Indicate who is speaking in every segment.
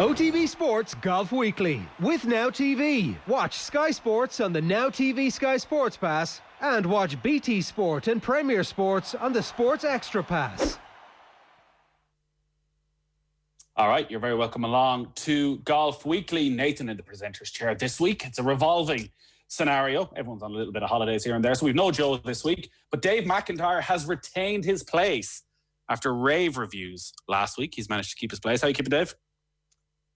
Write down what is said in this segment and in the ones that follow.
Speaker 1: OTB Sports Golf Weekly with Now TV. Watch Sky Sports on the Now TV Sky Sports Pass and watch BT Sport and Premier Sports on the Sports Extra Pass.
Speaker 2: All right, you're very welcome along to Golf Weekly. Nathan in the presenter's chair this week. It's a revolving scenario. Everyone's on a little bit of holidays here and there, so we've no Joe this week. But Dave McIntyre has retained his place after rave reviews last week. He's managed to keep his place. How you keeping, Dave?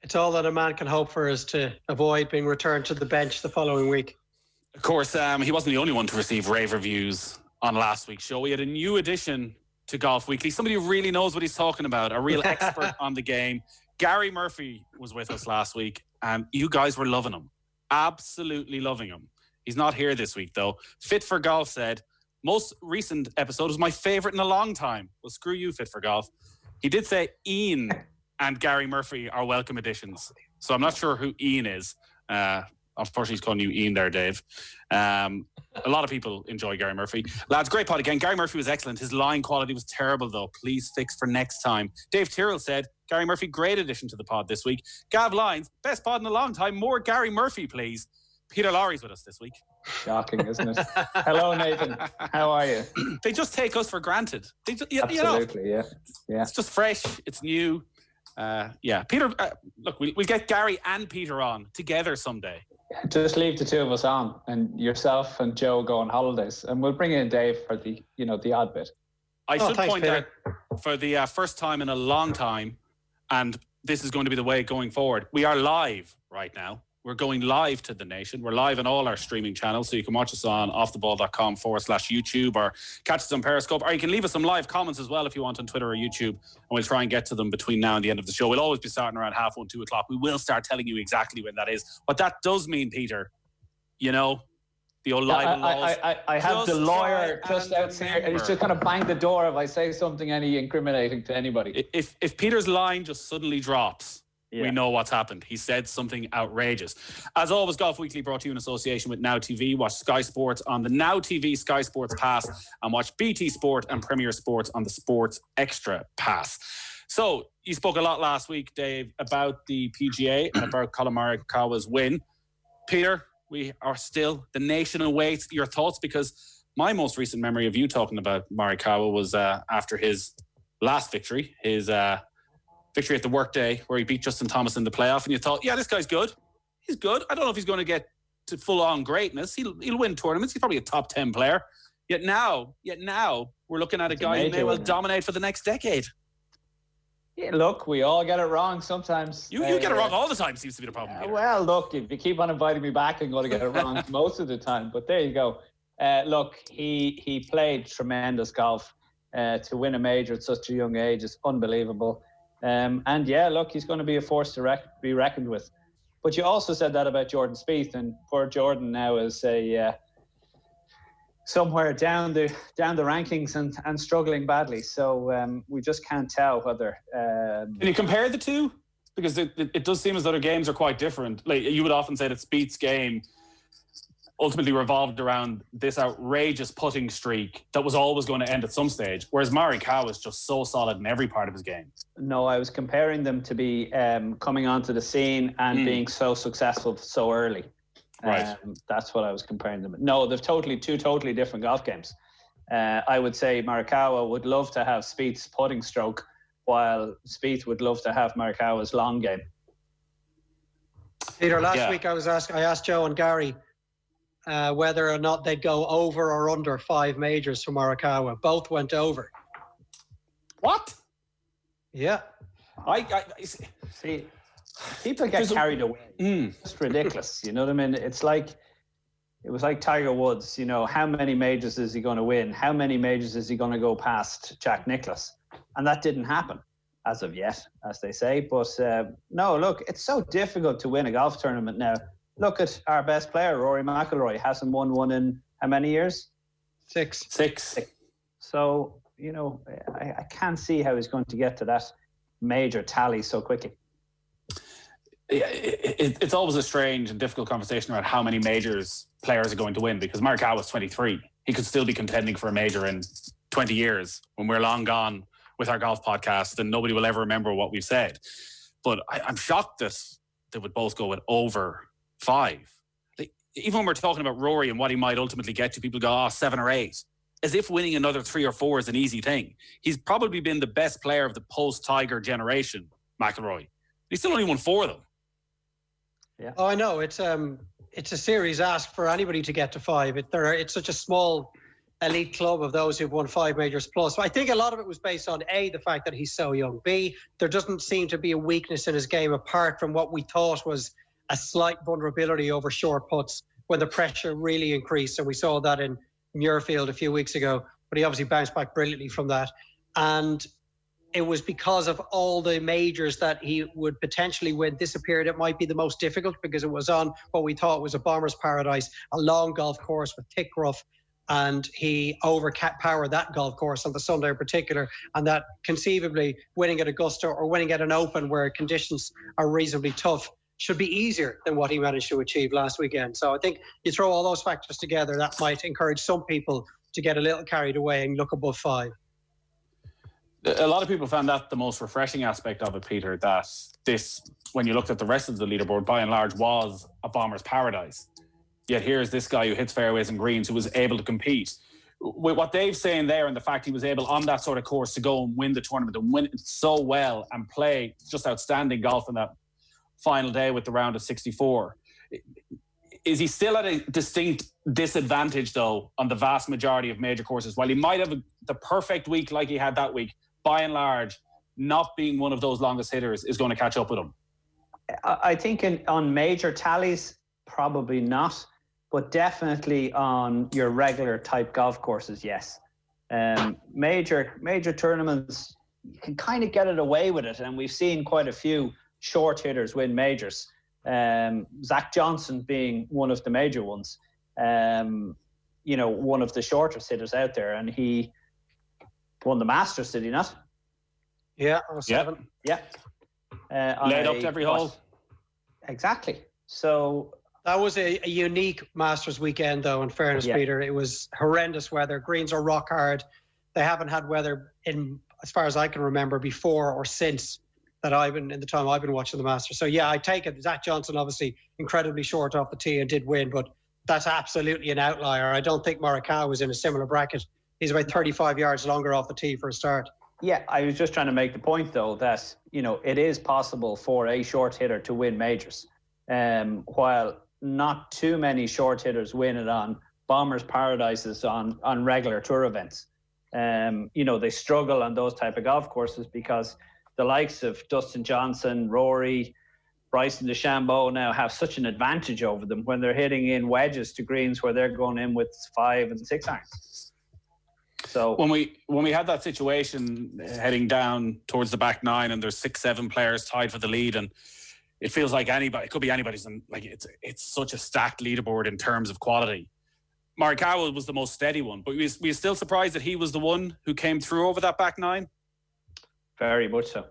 Speaker 3: It's all that a man can hope for, is to avoid being returned to the bench the following week.
Speaker 2: Of course, he wasn't the only one to receive rave reviews on last week's show. We had a new addition to Golf Weekly, somebody who really knows what he's talking about, a real expert on the game. Gary Murphy was with us last week, and you guys were loving him. Absolutely loving him. He's not here this week, though. Fit for Golf said, most recent episode was my favourite in a long time. Well, screw you, Fit for Golf. He did say Ian and Gary Murphy are welcome additions. So I'm not sure who Ian is. Unfortunately, he's calling you Ian there, Dave. A lot of people enjoy Gary Murphy. Lads, great pod again. Gary Murphy was excellent. His line quality was terrible, though. Please fix for next time. Dave Tyrrell said, Gary Murphy, great addition to the pod this week. Gav Lyons, best pod in a long time. More Gary Murphy, please. Peter Lawrie's with us this week.
Speaker 4: Shocking, isn't it? Hello, Nathan. How are you?
Speaker 2: They just take us for granted.
Speaker 4: Absolutely, yeah.
Speaker 2: It's just fresh. It's new. Peter, look, we'll get Gary and Peter on together someday.
Speaker 4: Just leave the two of us on, and yourself and Joe go on holidays, and we'll bring in Dave for the odd bit.
Speaker 2: I should point out, for the first time in a long time, and this is going to be the way going forward, we are live right now. We're going live to the nation. We're live on all our streaming channels, so you can watch us on offtheball.com/YouTube or catch us on Periscope, or you can leave us some live comments as well if you want on Twitter or YouTube, and we'll try and get to them between now and the end of the show. We'll always be starting around 1:30, 2 o'clock. We will start telling you exactly when that is. What that does mean, Peter, the old libel laws.
Speaker 4: I have the lawyer just outside, and he's just going to bang the door if I say something any incriminating to anybody.
Speaker 2: If Peter's line just suddenly drops, we know what's happened. He said something outrageous. As always, Golf Weekly brought to you in association with Now TV. Watch Sky Sports on the Now TV Sky Sports Pass, and watch BT Sport and Premier Sports on the Sports Extra Pass. So, you spoke a lot last week, Dave, about the PGA and about Colin Morikawa's win. Peter, we are still, the nation awaits your thoughts, because my most recent memory of you talking about Morikawa was after his last victory, his victory at the Workday, where he beat Justin Thomas in the playoff, and you thought, yeah, this guy's good. He's good. I don't know if he's going to get to full-on greatness. He'll win tournaments. He's probably a top 10 player. Yet now, we're looking at a guy who may well dominate for the next decade.
Speaker 4: Yeah, look, we all get it wrong sometimes.
Speaker 2: You get it wrong all the time, seems to be the problem.
Speaker 4: Well, look, if you keep on inviting me back, I'm going to get it wrong most of the time. But there you go. Look, he played tremendous golf. To win a major at such a young age is unbelievable. And yeah, look, he's going to be a force to be reckoned with. But you also said that about Jordan Spieth, and poor Jordan now is somewhere down the rankings and struggling badly. So we just can't tell whether.
Speaker 2: Can you compare the two? Because it does seem as though their games are quite different. Like, you would often say that Spieth's game ultimately revolved around this outrageous putting streak that was always going to end at some stage, whereas Morikawa is just so solid in every part of his game.
Speaker 4: No, I was comparing them to be coming onto the scene and being so successful so early.
Speaker 2: Right.
Speaker 4: That's what I was comparing them. No, they're two totally different golf games. I would say Morikawa would love to have Spieth's putting stroke, while Spieth would love to have Morikawa's long game.
Speaker 3: Peter, last week I asked Joe and Gary whether or not they'd go over or under 5 majors for Morikawa. Both went over.
Speaker 2: What?
Speaker 3: Yeah.
Speaker 4: I see. People get carried away. It's ridiculous. You know what I mean? It was like Tiger Woods. How many majors is he going to win? How many majors is he going to go past Jack Nicklaus? And that didn't happen as of yet, as they say. But no, look, it's so difficult to win a golf tournament now. Look at our best player, Rory McIlroy. Hasn't won one in how many years?
Speaker 3: 6.
Speaker 4: So, I can't see how he's going to get to that major tally so quickly.
Speaker 2: It's always a strange and difficult conversation about how many majors players are going to win, because Morikawa is 23. He could still be contending for a major in 20 years when we're long gone with our golf podcast and nobody will ever remember what we've said. But I'm shocked that they would both go with over 5. Even when we're talking about Rory and what he might ultimately get to, people go, 7 or 8. As if winning another 3 or 4 is an easy thing. He's probably been the best player of the post-Tiger generation, McIlroy. He's still only won 4 of them.
Speaker 3: Yeah. Oh, I know. It's a serious ask for anybody to get to 5. It's such a small elite club of those who've won 5 majors plus. I think a lot of it was based on A, the fact that he's so young. B, there doesn't seem to be a weakness in his game apart from what we thought was a slight vulnerability over short putts when the pressure really increased. And we saw that in Muirfield a few weeks ago, but he obviously bounced back brilliantly from that. And it was because of all the majors that he would potentially win disappeared. It might be the most difficult because it was on what we thought was a bomber's paradise, a long golf course with thick rough. And he overpowered that golf course on the Sunday in particular. And that conceivably winning at Augusta or winning at an Open where conditions are reasonably tough should be easier than what he managed to achieve last weekend. So I think you throw all those factors together, that might encourage some people to get a little carried away and look above 5.
Speaker 2: A lot of people found that the most refreshing aspect of it, Peter, that this, when you looked at the rest of the leaderboard, by and large was a bomber's paradise. Yet here's this guy who hits fairways and greens, who was able to compete. With what Dave's saying there and the fact he was able on that sort of course to go and win the tournament and win it so well and play just outstanding golf in that final day with the round of 64. Is he still at a distinct disadvantage, though, on the vast majority of major courses? While he might have the perfect week like he had that week, by and large, not being one of those longest hitters is going to catch up with him.
Speaker 4: I think on major tallies, probably not. But definitely on your regular type golf courses, yes. Major tournaments, you can kind of get it away with it. And we've seen quite a few short hitters win majors. Zach Johnson being one of the major ones. One of the shortest hitters out there. And he won the Masters, did he not?
Speaker 3: Yeah, 07.
Speaker 4: Yeah.
Speaker 2: Laid up to every hole.
Speaker 4: Exactly. So
Speaker 3: that was a unique Masters weekend, though, in fairness, Peter. It was horrendous weather. Greens are rock hard. They haven't had weather in, as far as I can remember, before or since in the time I've been watching the Masters. So, yeah, I take it. Zach Johnson, obviously, incredibly short off the tee and did win, but that's absolutely an outlier. I don't think Morikawa was in a similar bracket. He's about 35 yards longer off the tee for a start.
Speaker 4: Yeah, I was just trying to make the point, though, that, it is possible for a short hitter to win majors. While not too many short hitters win it on bombers' paradises on regular tour events. They struggle on those type of golf courses because the likes of Dustin Johnson, Rory, Bryson DeChambeau now have such an advantage over them when they're hitting in wedges to greens where they're going in with 5 and 6 irons. So
Speaker 2: when we had that situation heading down towards the back 9 and there's 6-7 players tied for the lead, and it feels like anybody, it could be anybody's, and like it's such a stacked leaderboard in terms of quality. Morikawa was the most steady one, but we were still surprised that he was the one who came through over that back 9.
Speaker 4: Very much so.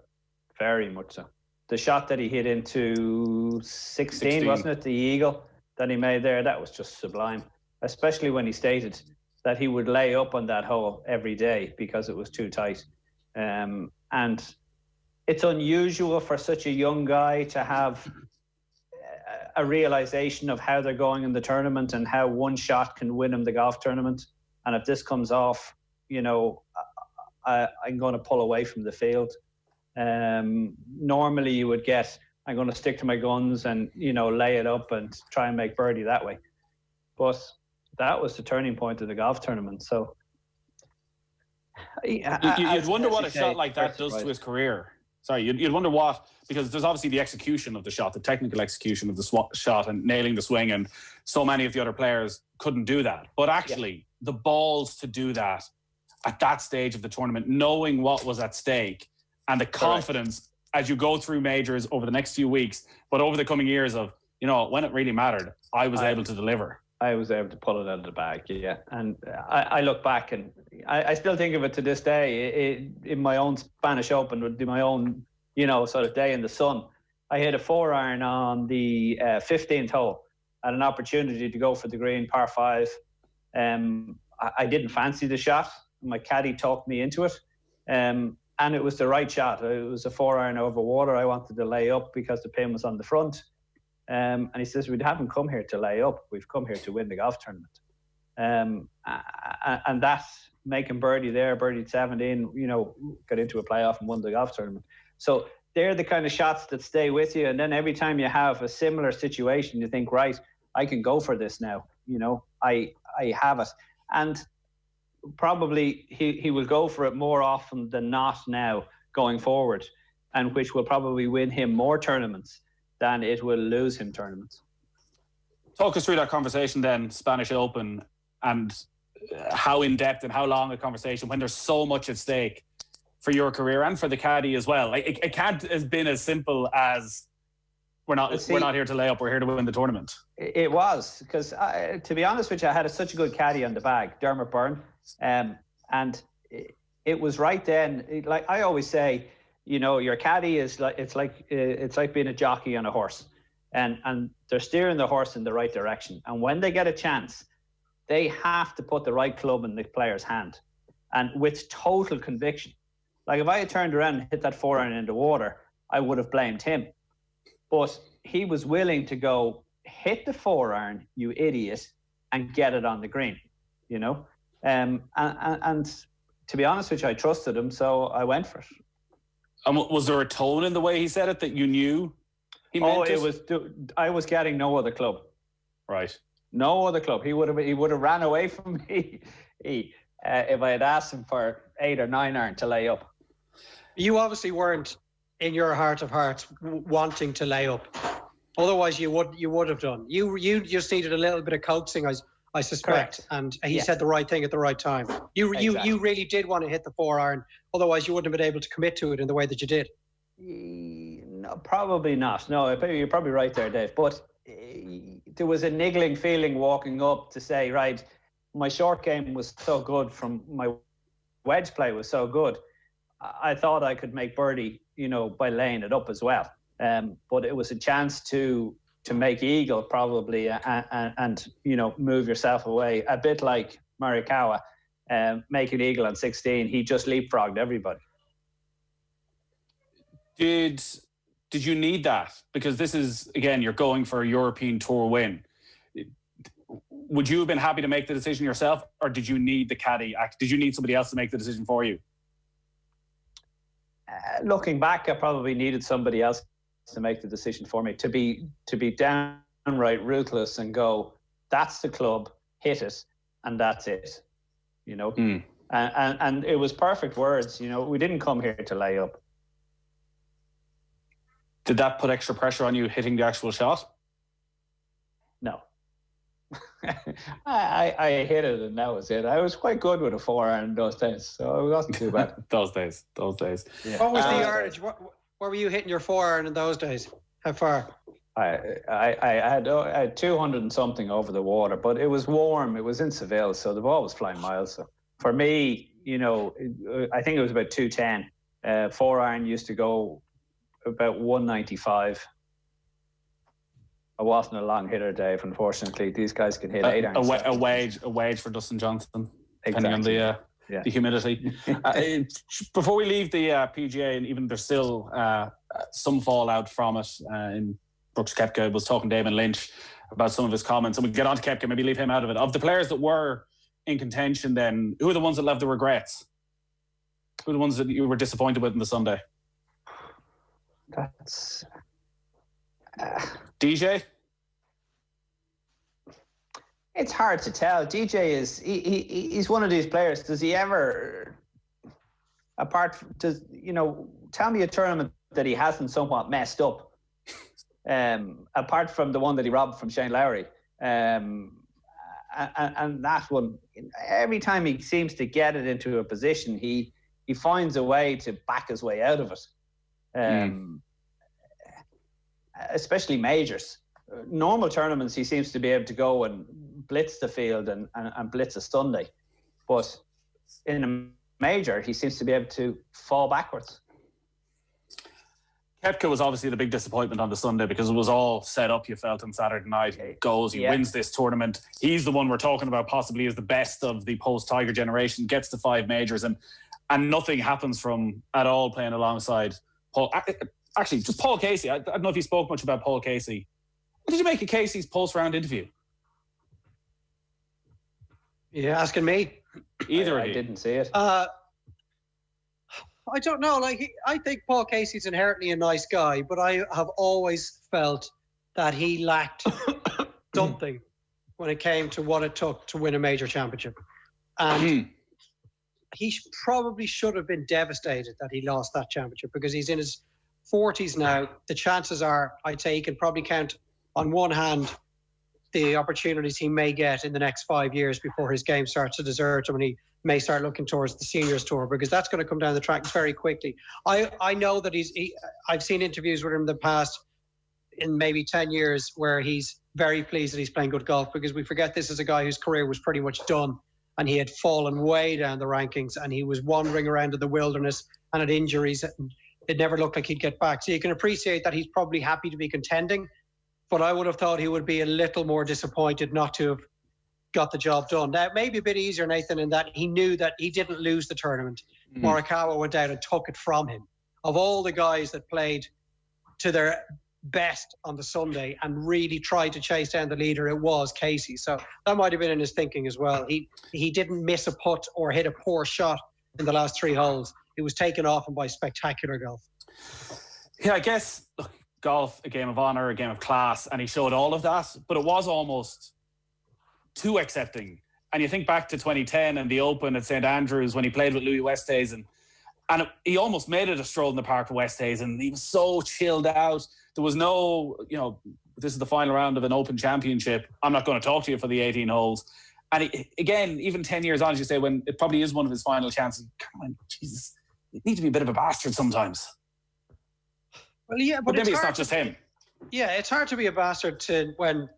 Speaker 4: Very much so. The shot that he hit into 16, wasn't it? The eagle that he made there, that was just sublime. Especially when he stated that he would lay up on that hole every day because it was too tight. And it's unusual for such a young guy to have a realization of how they're going in the tournament and how one shot can win him the golf tournament. And if this comes off, I'm going to pull away from the field. Normally you would get, I'm going to stick to my guns and, lay it up and try and make birdie that way. But that was the turning point of the golf tournament. So
Speaker 2: you'd wonder what a shot like that does to his career. Sorry, you'd wonder what, because there's obviously the execution of the shot, the technical execution of the shot and nailing the swing, and so many of the other players couldn't do that. But actually, the balls to do that at that stage of the tournament, knowing what was at stake, and the confidence as you go through majors over the next few weeks, but over the coming years of, when it really mattered, I was able to deliver.
Speaker 4: I was able to pull it out of the bag, yeah. And I look back and I still think of it to this day. In my own Spanish Open, would be my own, sort of day in the sun. I hit a 4-iron on the 15th hole. I had an opportunity to go for the green, par 5. I didn't fancy the shot. My caddy talked me into it. And it was the right shot. It was a 4-iron over water. I wanted to lay up because the pin was on the front. And he says, we haven't come here to lay up. We've come here to win the golf tournament. And that, making birdie there, birdied 17, got into a playoff and won the golf tournament. So they're the kind of shots that stay with you. And then every time you have a similar situation, you think, right, I can go for this now. I have it. And probably he will go for it more often than not now going forward, and which will probably win him more tournaments than it will lose him tournaments.
Speaker 2: Talk us through that conversation then, Spanish Open, and how in-depth and how long a conversation when there's so much at stake for your career and for the caddy as well. Like, it can't have been as simple as we're not here to lay up, we're here to win the tournament.
Speaker 4: It was, because to be honest with you, I had such a good caddy on the bag, Dermot Byrne, and it was right then. Like I always say, your caddy is like it's like being a jockey on a horse, and they're steering the horse in the right direction. And when they get a chance, they have to put the right club in the player's hand, and with total conviction. Like if I had turned around and hit that 4-iron in the water, I would have blamed him. But he was willing to go, hit the 4-iron, you idiot, and get it on the green, And to be honest with you, I trusted him, so I went for it.
Speaker 2: And was there a tone in the way he said it that you knew he meant it?
Speaker 4: I was getting no other club.
Speaker 2: Right.
Speaker 4: No other club. He would have ran away from me if I had asked him for 8 or 9 iron to lay up.
Speaker 3: You obviously weren't, in your heart of hearts, wanting to lay up. Otherwise, you would have done. You just needed a little bit of coaxing, I suspect. Correct. And he said the right thing at the right time. You really did want to hit the 4-iron. Otherwise, you wouldn't have been able to commit to it in the way that you did.
Speaker 4: No, probably not. No, you're probably right there, Dave. But there was a niggling feeling walking up to say, right, my short game was so good, from my wedge play was so good. I thought I could make birdie, by laying it up as well. But it was a chance to make eagle probably, and move yourself away. A bit like Morikawa, making eagle on 16. He just leapfrogged everybody.
Speaker 2: Did you need that? Because this is, again, you're going for a European Tour win. Would you have been happy to make the decision yourself, or did you need the caddy? Did you need somebody else to make the decision for you?
Speaker 4: Looking back, I probably needed somebody else to make the decision for me, to be downright ruthless and go, that's the club, hit it, and that's it. And it was perfect words. We didn't come here to lay up.
Speaker 2: Did that put extra pressure on you hitting the actual shot?
Speaker 4: No. I hit it and that was it. I was quite good with a 4-iron those days, so it wasn't too bad.
Speaker 2: those days. Yeah.
Speaker 3: What was the yardage? What were you hitting your 4-iron in those days? How far?
Speaker 4: I had 200 and something over the water, but it was warm. It was in Seville, so the ball was flying miles. So for me, I think it was about 210. 4-iron used to go about 195. I wasn't a long hitter, Dave. Unfortunately, these guys can hit 8 irons.
Speaker 2: A wage for Dustin Johnson, depending on the humidity. Before we leave the PGA, and even there's still some fallout from it. In Brooks Koepka was talking to Damon Lynch about some of his comments, and we get on to Koepka. Maybe leave him out of it. Of the players that were in contention, then who are the ones that left the regrets? Who are the ones that you were disappointed with in the Sunday?
Speaker 4: That's
Speaker 2: DJ.
Speaker 4: It's hard to tell. DJ is he's one of these players. Does he ever, tell me a tournament that he hasn't somewhat messed up, apart from the one that he robbed from Shane Lowry, and that one, every time he seems to get it into a position, he finds a way to back his way out of it. Especially majors. Normal tournaments, he seems to be able to go and blitz the field and blitz a Sunday. But in a major, he seems to be able to fall backwards.
Speaker 2: Koepka was obviously the big disappointment on the Sunday because it was all set up, you felt, on Saturday night. He goes, he wins this tournament. He's the one we're talking about possibly as the best of the post-Tiger generation, gets to 5 majors. And and nothing happens from at all playing alongside Paul. Actually, just Paul Casey. I don't know if you spoke much about Paul Casey. What did you make of Casey's post-round interview?
Speaker 3: Yeah, asking me.
Speaker 2: Either of
Speaker 4: I
Speaker 2: you.
Speaker 4: didn't see it.
Speaker 3: I don't know. I think Paul Casey's inherently a nice guy, but I have always felt that he lacked something when it came to what it took to win a major championship. And he probably should have been devastated that he lost that championship, because he's in his 40s now. The chances are, I'd say he can probably count on one hand the opportunities he may get in the next 5 years before his game starts to desert him and he may start looking towards the seniors tour, because that's going to come down the track very quickly. I know that I've seen interviews with him in the past, in maybe 10 years, where he's very pleased that he's playing good golf, because we forget this is a guy whose career was pretty much done and he had fallen way down the rankings and he was wandering around in the wilderness and had injuries. And it never looked like he'd get back. So you can appreciate that he's probably happy to be contending, but I would have thought he would be a little more disappointed not to have got the job done. Now, it may be a bit easier, Nathan, in that he knew that he didn't lose the tournament. Morikawa went out and took it from him. Of all the guys that played to their best on the Sunday and really tried to chase down the leader, it was Casey. So that might have been in his thinking as well. He didn't miss a putt or hit a poor shot in the last 3 holes. It was taken off him by spectacular golf.
Speaker 2: Yeah, I guess, look, golf, a game of honour, a game of class, and he showed all of that, but it was almost too accepting. And you think back to 2010 and the Open at St Andrews when he played with Louis Westhuizen, and he almost made it a stroll in the park for Westhuizen. He was so chilled out. There was no, this is the final round of an Open Championship. I'm not going to talk to you for the 18 holes. And again, even 10 years on, as you say, when it probably is one of his final chances, come on, Jesus, you need to be a bit of a bastard sometimes.
Speaker 3: Well, yeah,
Speaker 2: but maybe it's not just him.
Speaker 3: Yeah, it's hard to be a bastard when,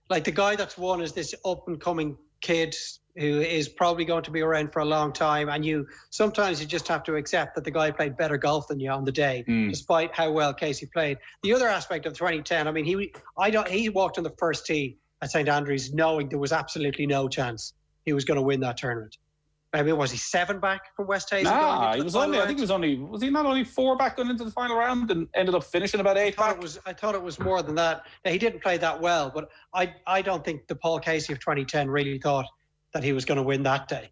Speaker 3: like, the guy that's won is this up-and-coming kid who is probably going to be around for a long time, and sometimes you just have to accept that the guy played better golf than you on the day, despite how well Casey played. The other aspect of 2010, I mean, he walked on the first tee at St Andrews knowing there was absolutely no chance he was going to win that tournament. I mean, was he 7 back from Westhuizen?
Speaker 2: Nah, he was only, I think was he not only 4 back going into the final round and ended up finishing about 8 back?
Speaker 3: I thought it was more than that. Now, he didn't play that well, but I don't think the Paul Casey of 2010 really thought that he was going to win that day.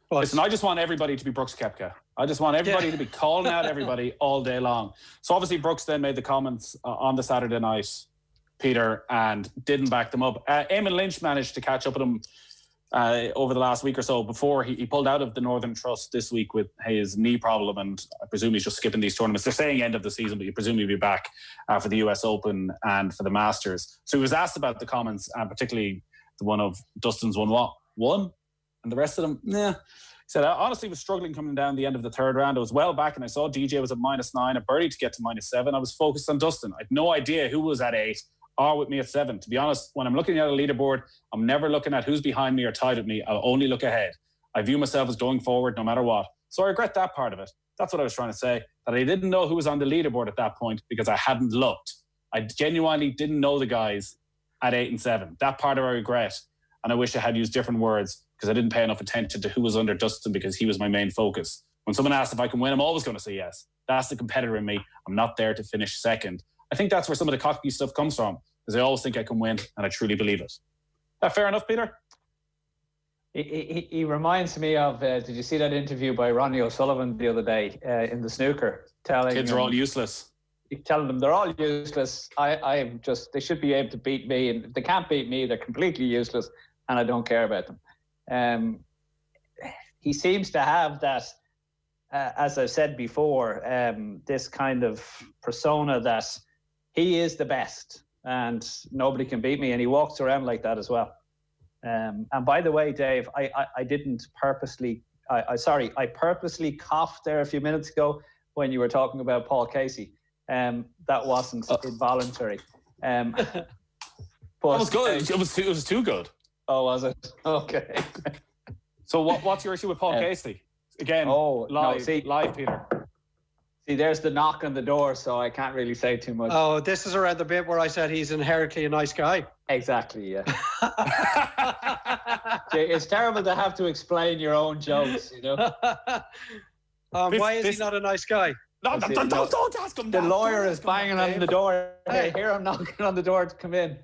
Speaker 3: But
Speaker 2: listen, I just want everybody to be Brooks Koepka. I just want everybody to be calling out everybody all day long. So obviously Brooks then made the comments on the Saturday night, Peter, and didn't back them up. Eamon Lynch managed to catch up with him over the last week or so before he pulled out of the Northern Trust this week with his knee problem, and I presume he's just skipping these tournaments. They're saying end of the season, but you presume he'll be back for the US Open and for the Masters. So he was asked about the comments, and particularly the one of Dustin's one, and the rest of them, He said, I honestly was struggling coming down the end of the third round. I was well back and I saw DJ was at -9, a birdie to get to -7. I was focused on Dustin. I had no idea who was at 8 or with me at 7. To be honest, when I'm looking at a leaderboard, I'm never looking at who's behind me or tied with me. I'll only look ahead. I view myself as going forward no matter what. So I regret that part of it. That's what I was trying to say, that I didn't know who was on the leaderboard at that point because I hadn't looked. I genuinely didn't know the guys at 8 and 7. That part I regret. And I wish I had used different words because I didn't pay enough attention to who was under Dustin because he was my main focus. When someone asks if I can win, I'm always going to say yes. That's the competitor in me. I'm not there to finish second. I think that's where some of the cocky stuff comes from, because I always think I can win and I truly believe it. Is that fair enough, Peter?
Speaker 4: He reminds me of, did you see that interview by Ronnie O'Sullivan the other day in the snooker? Telling
Speaker 2: kids are all useless.
Speaker 4: Telling them they're all useless. They should be able to beat me. And if they can't beat me, they're completely useless and I don't care about them. He seems to have that, as I've said before, this kind of persona that he is the best and nobody can beat me, and he walks around like that as well. And by the way, Dave, I didn't purposely, I purposely coughed there a few minutes ago when you were talking about Paul Casey. That wasn't involuntary. But
Speaker 2: that was good. It was too good.
Speaker 4: Oh, was it? Okay.
Speaker 2: So what's your issue with Paul Casey? Again, live, Peter.
Speaker 4: See, there's the knock on the door, so I can't really say too much.
Speaker 3: Oh, this is around the bit where I said he's inherently a nice guy.
Speaker 4: Exactly, yeah. It's terrible to have to explain your own jokes, you know.
Speaker 3: Why is he not a nice guy?
Speaker 2: No, don't ask him
Speaker 4: The
Speaker 2: that.
Speaker 4: lawyer
Speaker 2: Don't
Speaker 4: is
Speaker 2: ask him
Speaker 4: banging
Speaker 2: that,
Speaker 4: on
Speaker 2: Dave.
Speaker 4: the door.
Speaker 3: Hey.
Speaker 4: They hear him knocking on the door to come in.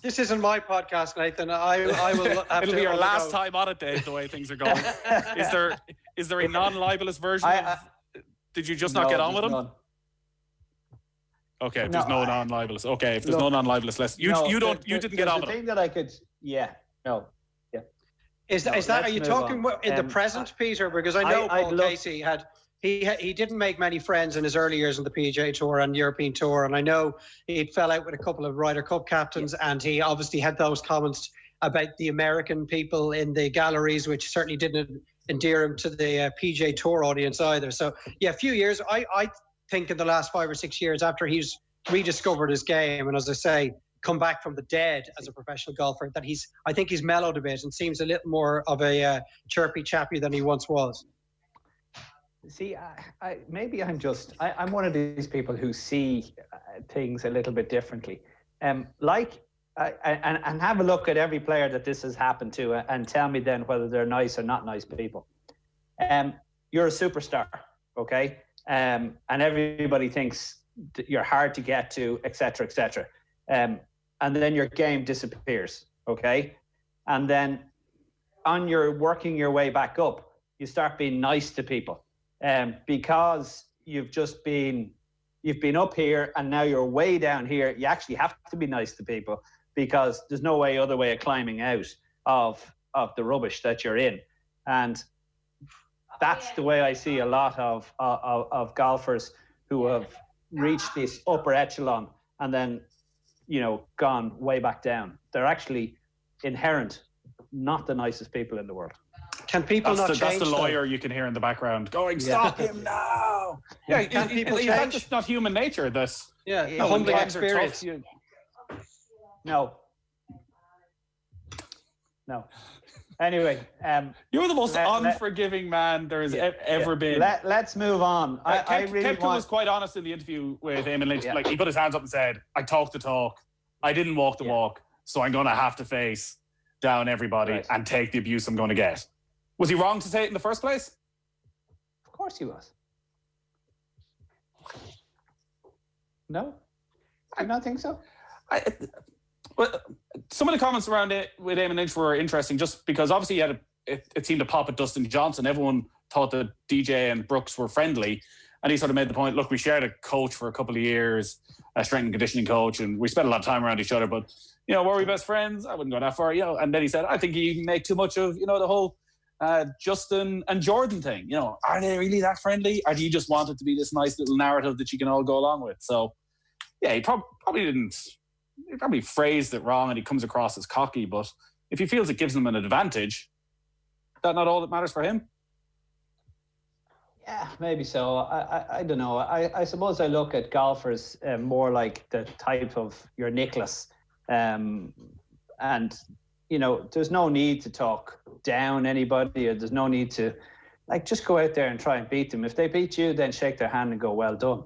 Speaker 3: This isn't my podcast, Nathan. I will have
Speaker 2: It'll
Speaker 3: to
Speaker 2: be your last
Speaker 3: undergo.
Speaker 2: time on it, Dave, the way things are going. Is there a non-libelous version of... Did you just not get on with him?
Speaker 4: None.
Speaker 2: Okay, if there's no non-libelous. Okay, if there's no non-libelous, you didn't get on with
Speaker 4: the
Speaker 2: him.
Speaker 4: thing that I could,
Speaker 3: Is that are you talking in the present, Peter? Because I know Paul Casey had he didn't make many friends in his early years on the PGA Tour and European Tour, and I know he fell out with a couple of Ryder Cup captains, and he obviously had those comments about the American people in the galleries, which certainly didn't endear him to the PGA Tour audience either. So yeah, a few years. I think in the last 5 or 6 years after he's rediscovered his game, and as I say, come back from the dead as a professional golfer, that I think he's mellowed a bit and seems a little more of a chirpy chappy than he once was.
Speaker 4: See, maybe I'm one of these people who see things a little bit differently. And have a look at every player that this has happened to and tell me then whether they're nice or not nice people. You're a superstar, okay? And everybody thinks that you're hard to get to, et cetera, et cetera. And then your game disappears, okay? And then on your working your way back up, you start being nice to people. Because you've been up here and now you're way down here. You actually have to be nice to people because there's no other way of climbing out of the rubbish that you're in. And that's the way I see a lot of golfers who have reached this upper echelon and then, gone way back down. They're actually inherent, not the nicest people in the world.
Speaker 3: Can people not change?
Speaker 2: That's the lawyer you can hear in the background going, "Stop him now!" Yeah,
Speaker 3: can people change?
Speaker 2: That's just not human nature. This,
Speaker 3: the humbling experience.
Speaker 4: No. Anyway,
Speaker 2: you're the most unforgiving man there has ever been.
Speaker 4: Let's move on.
Speaker 2: Koepka was quite honest in the interview with Eamon Lynch. Like, he put his hands up and said, "I talked the talk. I didn't walk the walk. So I'm going to have to face down everybody and take the abuse I'm going to get." Was he wrong to say it in the first place?
Speaker 4: Of course he was. No? I don't think so.
Speaker 2: Well, some of the comments around it with Eamon Lynch were interesting, just because obviously it seemed to pop at Dustin Johnson. Everyone thought that DJ and Brooks were friendly, and he sort of made the point, look, we shared a coach for a couple of years, a strength and conditioning coach, and we spent a lot of time around each other, but, were we best friends? I wouldn't go that far, And then he said, I think you make too much of, the whole Justin and Jordan thing. Are they really that friendly? Or do you just want it to be this nice little narrative that you can all go along with? So, yeah, he probably phrased it wrong and he comes across as cocky, but if he feels it gives him an advantage, is that not all that matters for him?
Speaker 4: Yeah, maybe so. I don't know. I suppose I look at golfers more like the type of your Nicklaus. And, there's no need to talk down anybody, or there's no need to, just go out there and try and beat them. If they beat you, then shake their hand and go, well done.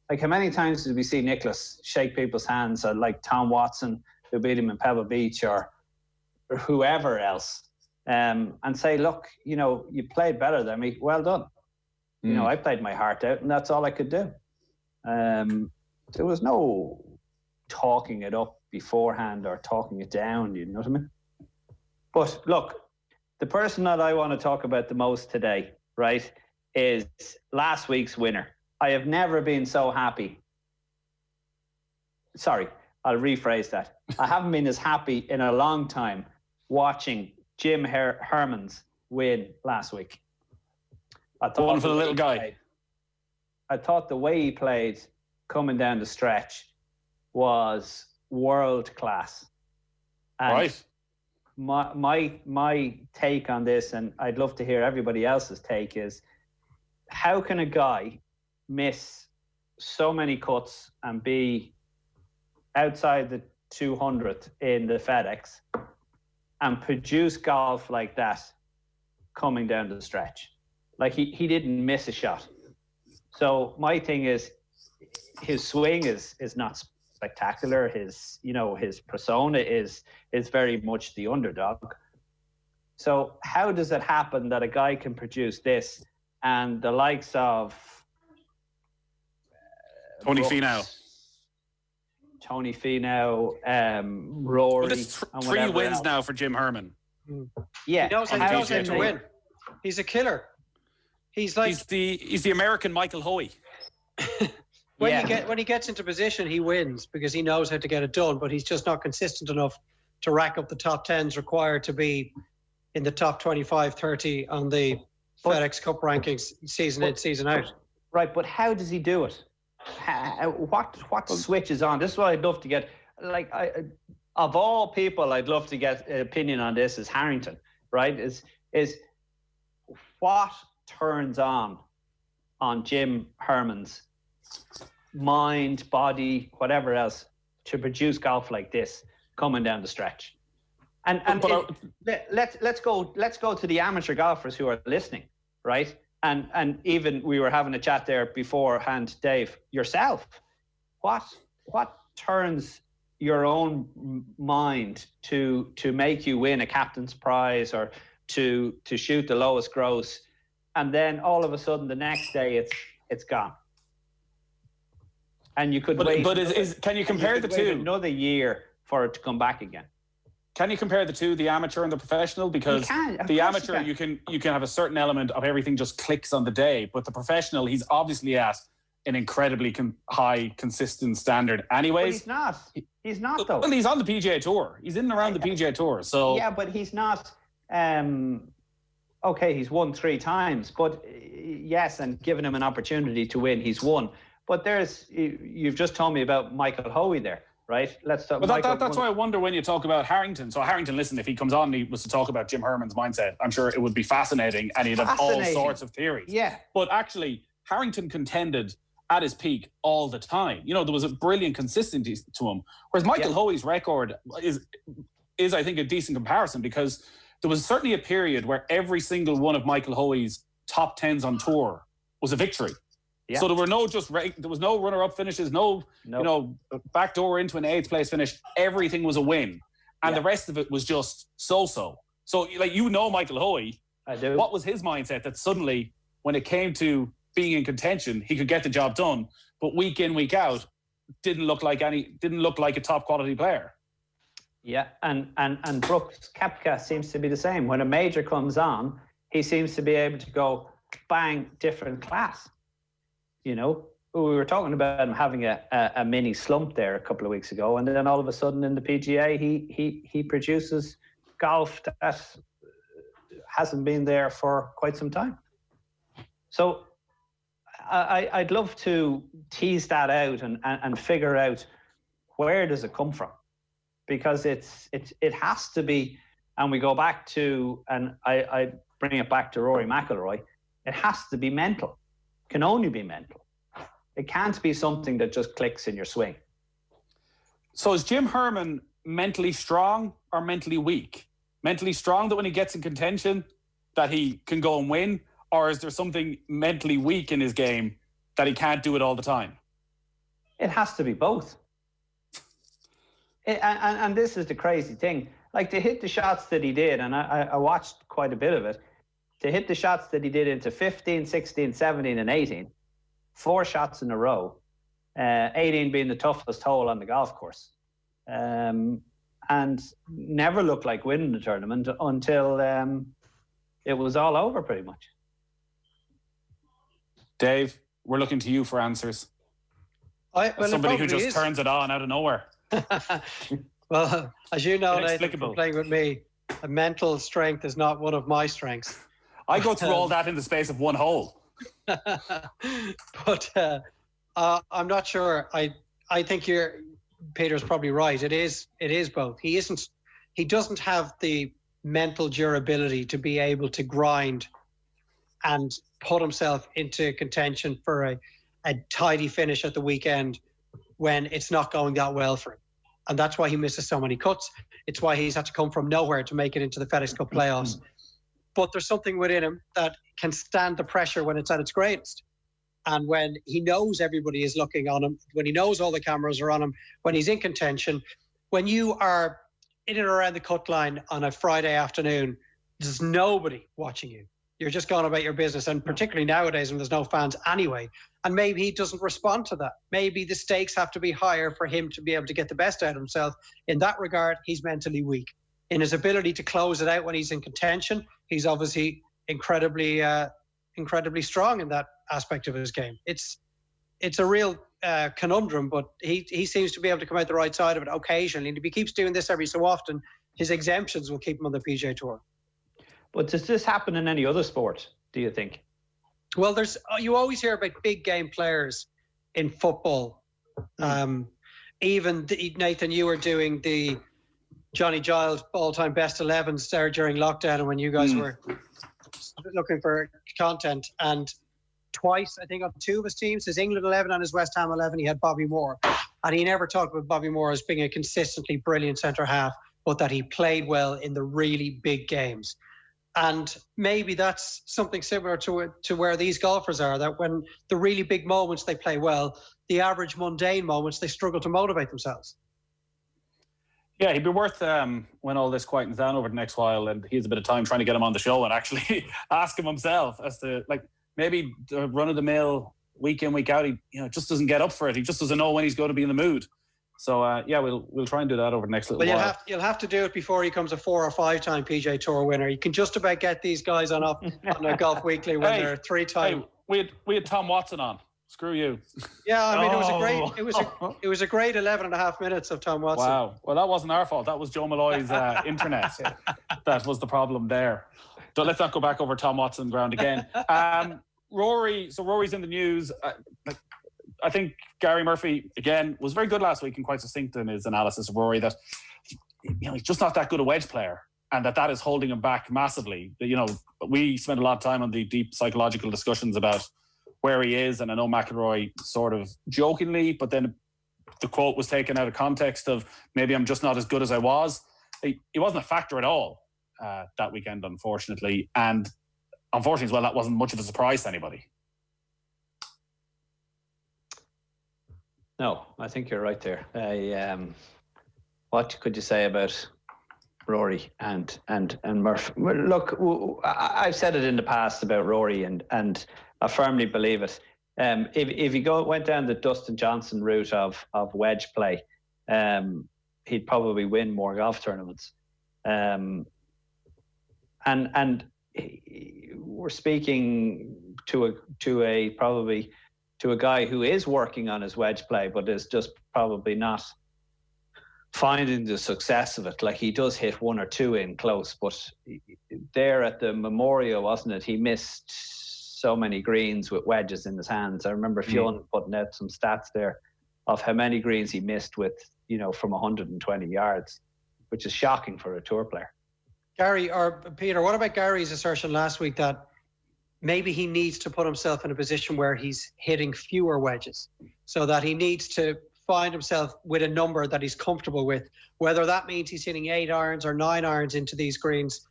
Speaker 4: Like, how many times did we see Nicklaus shake people's hands, or like Tom Watson, who beat him in Pebble Beach, or whoever else, and say, look, you played better than me. Well done. I played my heart out, and that's all I could do. There was no talking it up beforehand or talking it down, you know what I mean? But look, the person that I want to talk about the most today, right, is last week's winner. I have never been so happy. Sorry, I'll rephrase that. I haven't been as happy in a long time watching Jim Herman's win last week. I thought
Speaker 2: one for the little guy.
Speaker 4: I thought the way he played coming down the stretch was world class. And
Speaker 2: right.
Speaker 4: My take on this, and I'd love to hear everybody else's take, is how can a guy miss so many cuts and be outside the 200th in the FedEx and produce golf like that coming down the stretch? Like, he didn't miss a shot. So my thing is, his swing is not spectacular. His persona is very much the underdog. So how does it happen that a guy can produce this and the likes of
Speaker 2: Tony
Speaker 4: Brooks, Finau, Rory.
Speaker 2: Well, it's three wins
Speaker 4: else.
Speaker 2: now for Jim Herman.
Speaker 4: Yeah,
Speaker 3: he knows how to win. He's a killer. He's
Speaker 2: the American Michael Hoey.
Speaker 3: When he gets into position, he wins because he knows how to get it done, but he's just not consistent enough to rack up the top 10s required to be in the top 25, 30 on the FedEx Cup rankings season in, season out.
Speaker 4: Right, but how does he do it? What switch is on? This is what I'd love to get. Of all people, I'd love to get an opinion on this is Harrington, right? Is what turns on Jim Herman's mind, body, whatever else to produce golf like this coming down the stretch. Let's go to the amateur golfers who are listening, right? And even we were having a chat there beforehand, Dave, yourself. What turns your own mind to make you win a captain's prize or to shoot the lowest gross, and then all of a sudden the next day it's gone? And you could wait. But
Speaker 2: can you compare the two?
Speaker 4: Another year for it to come back again.
Speaker 2: Can you compare the two, the amateur and the professional? Because the amateur, you can have a certain element of everything just clicks on the day, but the professional, he's obviously at an incredibly high, consistent standard. Anyways,
Speaker 4: but he's not though.
Speaker 2: Well, he's on the PGA Tour. He's in and around the PGA Tour. So
Speaker 4: yeah, but he's not. Okay, he's won 3 times, but yes, and given him an opportunity to win, he's won. But you've just told me about Michael Hoey there, right? Let's talk.
Speaker 2: But that's why I wonder when you talk about Harrington. So Harrington, listen, if he comes on and he was to talk about Jim Herman's mindset, I'm sure it would be fascinating and he'd have all sorts of theories.
Speaker 4: Yeah.
Speaker 2: But actually, Harrington contended at his peak all the time. You know, there was a brilliant consistency to him. Whereas Michael Hoey's record is I think a decent comparison, because there was certainly a period where every single one of Michael Hoey's top 10s on tour was a victory. Yeah. So there were there was no runner-up finishes, no. Backdoor into an 8th place finish. Everything was a win, and the rest of it was just so-so. So, Michael Hoey.
Speaker 4: I do.
Speaker 2: What was his mindset that suddenly, when it came to being in contention, he could get the job done, but week in, week out, didn't look like a top quality player.
Speaker 4: Yeah, and Brooks Koepka seems to be the same. When a major comes on, he seems to be able to go bang, different class. You know, we were talking about him having a mini slump there a couple of weeks ago, and then all of a sudden in the PGA, he produces golf that hasn't been there for quite some time. So I'd love to tease that out and figure out where does it come from, because it has to be, and we go back to, and I bring it back to Rory McIlroy, it has to be mental. Can only be mental. It can't be something that just clicks in your swing.
Speaker 2: So is Jim Herman mentally strong or mentally weak? Mentally strong that when he gets in contention that he can go and win, or is there something mentally weak in his game that he can't do it all the time?
Speaker 4: It has to be both. And this is the crazy thing. Like, to hit the shots that he did, and I watched quite a bit of it, to hit the shots that he did into 15, 16, 17, and 18, 4 shots in a row, 18 being the toughest hole on the golf course, and never looked like winning the tournament until it was all over pretty much. Dave,
Speaker 2: we're looking to you for answers.
Speaker 3: Somebody
Speaker 2: who just turns it on out of nowhere.
Speaker 3: Well, as you know, Nathan, from playing with me, mental strength is not one of my strengths.
Speaker 2: I go through all that in the space of 1 hole.
Speaker 3: But I'm not sure. I think Peter's probably right. It is both. He doesn't have the mental durability to be able to grind and put himself into contention for a tidy finish at the weekend when it's not going that well for him. And that's why he misses so many cuts. It's why he's had to come from nowhere to make it into the FedEx Cup playoffs. But there's something within him that can stand the pressure when it's at its greatest. And when he knows everybody is looking on him, when he knows all the cameras are on him, when he's in contention, when you are in and around the cut line on a Friday afternoon, there's nobody watching you. You're just going about your business, and particularly nowadays when there's no fans anyway. And maybe he doesn't respond to that. Maybe the stakes have to be higher for him to be able to get the best out of himself. In that regard, he's mentally weak. In his ability to close it out when he's in contention, he's obviously incredibly strong in that aspect of his game. It's a real conundrum, but he seems to be able to come out the right side of it occasionally. And if he keeps doing this every so often, his exemptions will keep him on the PGA Tour. But
Speaker 4: does this happen in any other sport, do you think?
Speaker 3: Well, you always hear about big game players in football. Even Nathan, you were doing the Johnny Giles all-time best 11s there during lockdown, and when you guys were looking for content, and twice, I think, on two of his teams, his England 11 and his West Ham 11, he had Bobby Moore, and he never talked about Bobby Moore as being a consistently brilliant centre half, but that he played well in the really big games. And maybe that's something similar to where these golfers are, that when the really big moments they play well, the average mundane moments they struggle to motivate themselves.
Speaker 2: Yeah, he'd be worth, when all this quietens down over the next while and he has a bit of time, trying to get him on the show and actually ask him himself as to, like, maybe the run-of-the-mill, week in, week out, he just doesn't get up for it. He just doesn't know when he's going to be in the mood. So, we'll try and do that over the next little while.
Speaker 3: But you'll have to do it before he becomes a 4 or 5 time PGA Tour winner. You can just about get these guys on a Golf Weekly when they're 3 time.
Speaker 2: Hey, we had Tom Watson on. Screw you.
Speaker 3: Yeah, I mean, it was a great 11 and a half minutes of Tom Watson.
Speaker 2: Wow. Well, that wasn't our fault. That was Joe Malloy's internet. That was the problem there. So let's not go back over Tom Watson ground again. Rory's in the news. I think Gary Murphy, again, was very good last week and quite succinct in his analysis of Rory, that he's just not that good a wedge player, and that is holding him back massively. We spent a lot of time on the deep psychological discussions about where he is, and I know McIlroy sort of jokingly, but then the quote was taken out of context of maybe I'm just not as good as I was. He wasn't a factor at all that weekend, unfortunately, and unfortunately as well, that wasn't much of a surprise to anybody.
Speaker 4: No, I think you're right there. What could you say about Rory and Murphy? Look, I've said it in the past about Rory, and I firmly believe it. If he went down the Dustin Johnson route of wedge play, he'd probably win more golf tournaments. And we're speaking to a guy who is working on his wedge play, but is just probably not finding the success of it. Like, he does hit 1 or 2 in close, but there at the Memorial, wasn't it? He missed so many greens with wedges in his hands. I remember Fionn putting out some stats there of how many greens he missed with, from 120 yards, which is shocking for a tour player.
Speaker 3: Gary, or Peter, what about Gary's assertion last week that maybe he needs to put himself in a position where he's hitting fewer wedges, so that he needs to find himself with a number that he's comfortable with, whether that means he's hitting 8 irons or 9 irons into these greens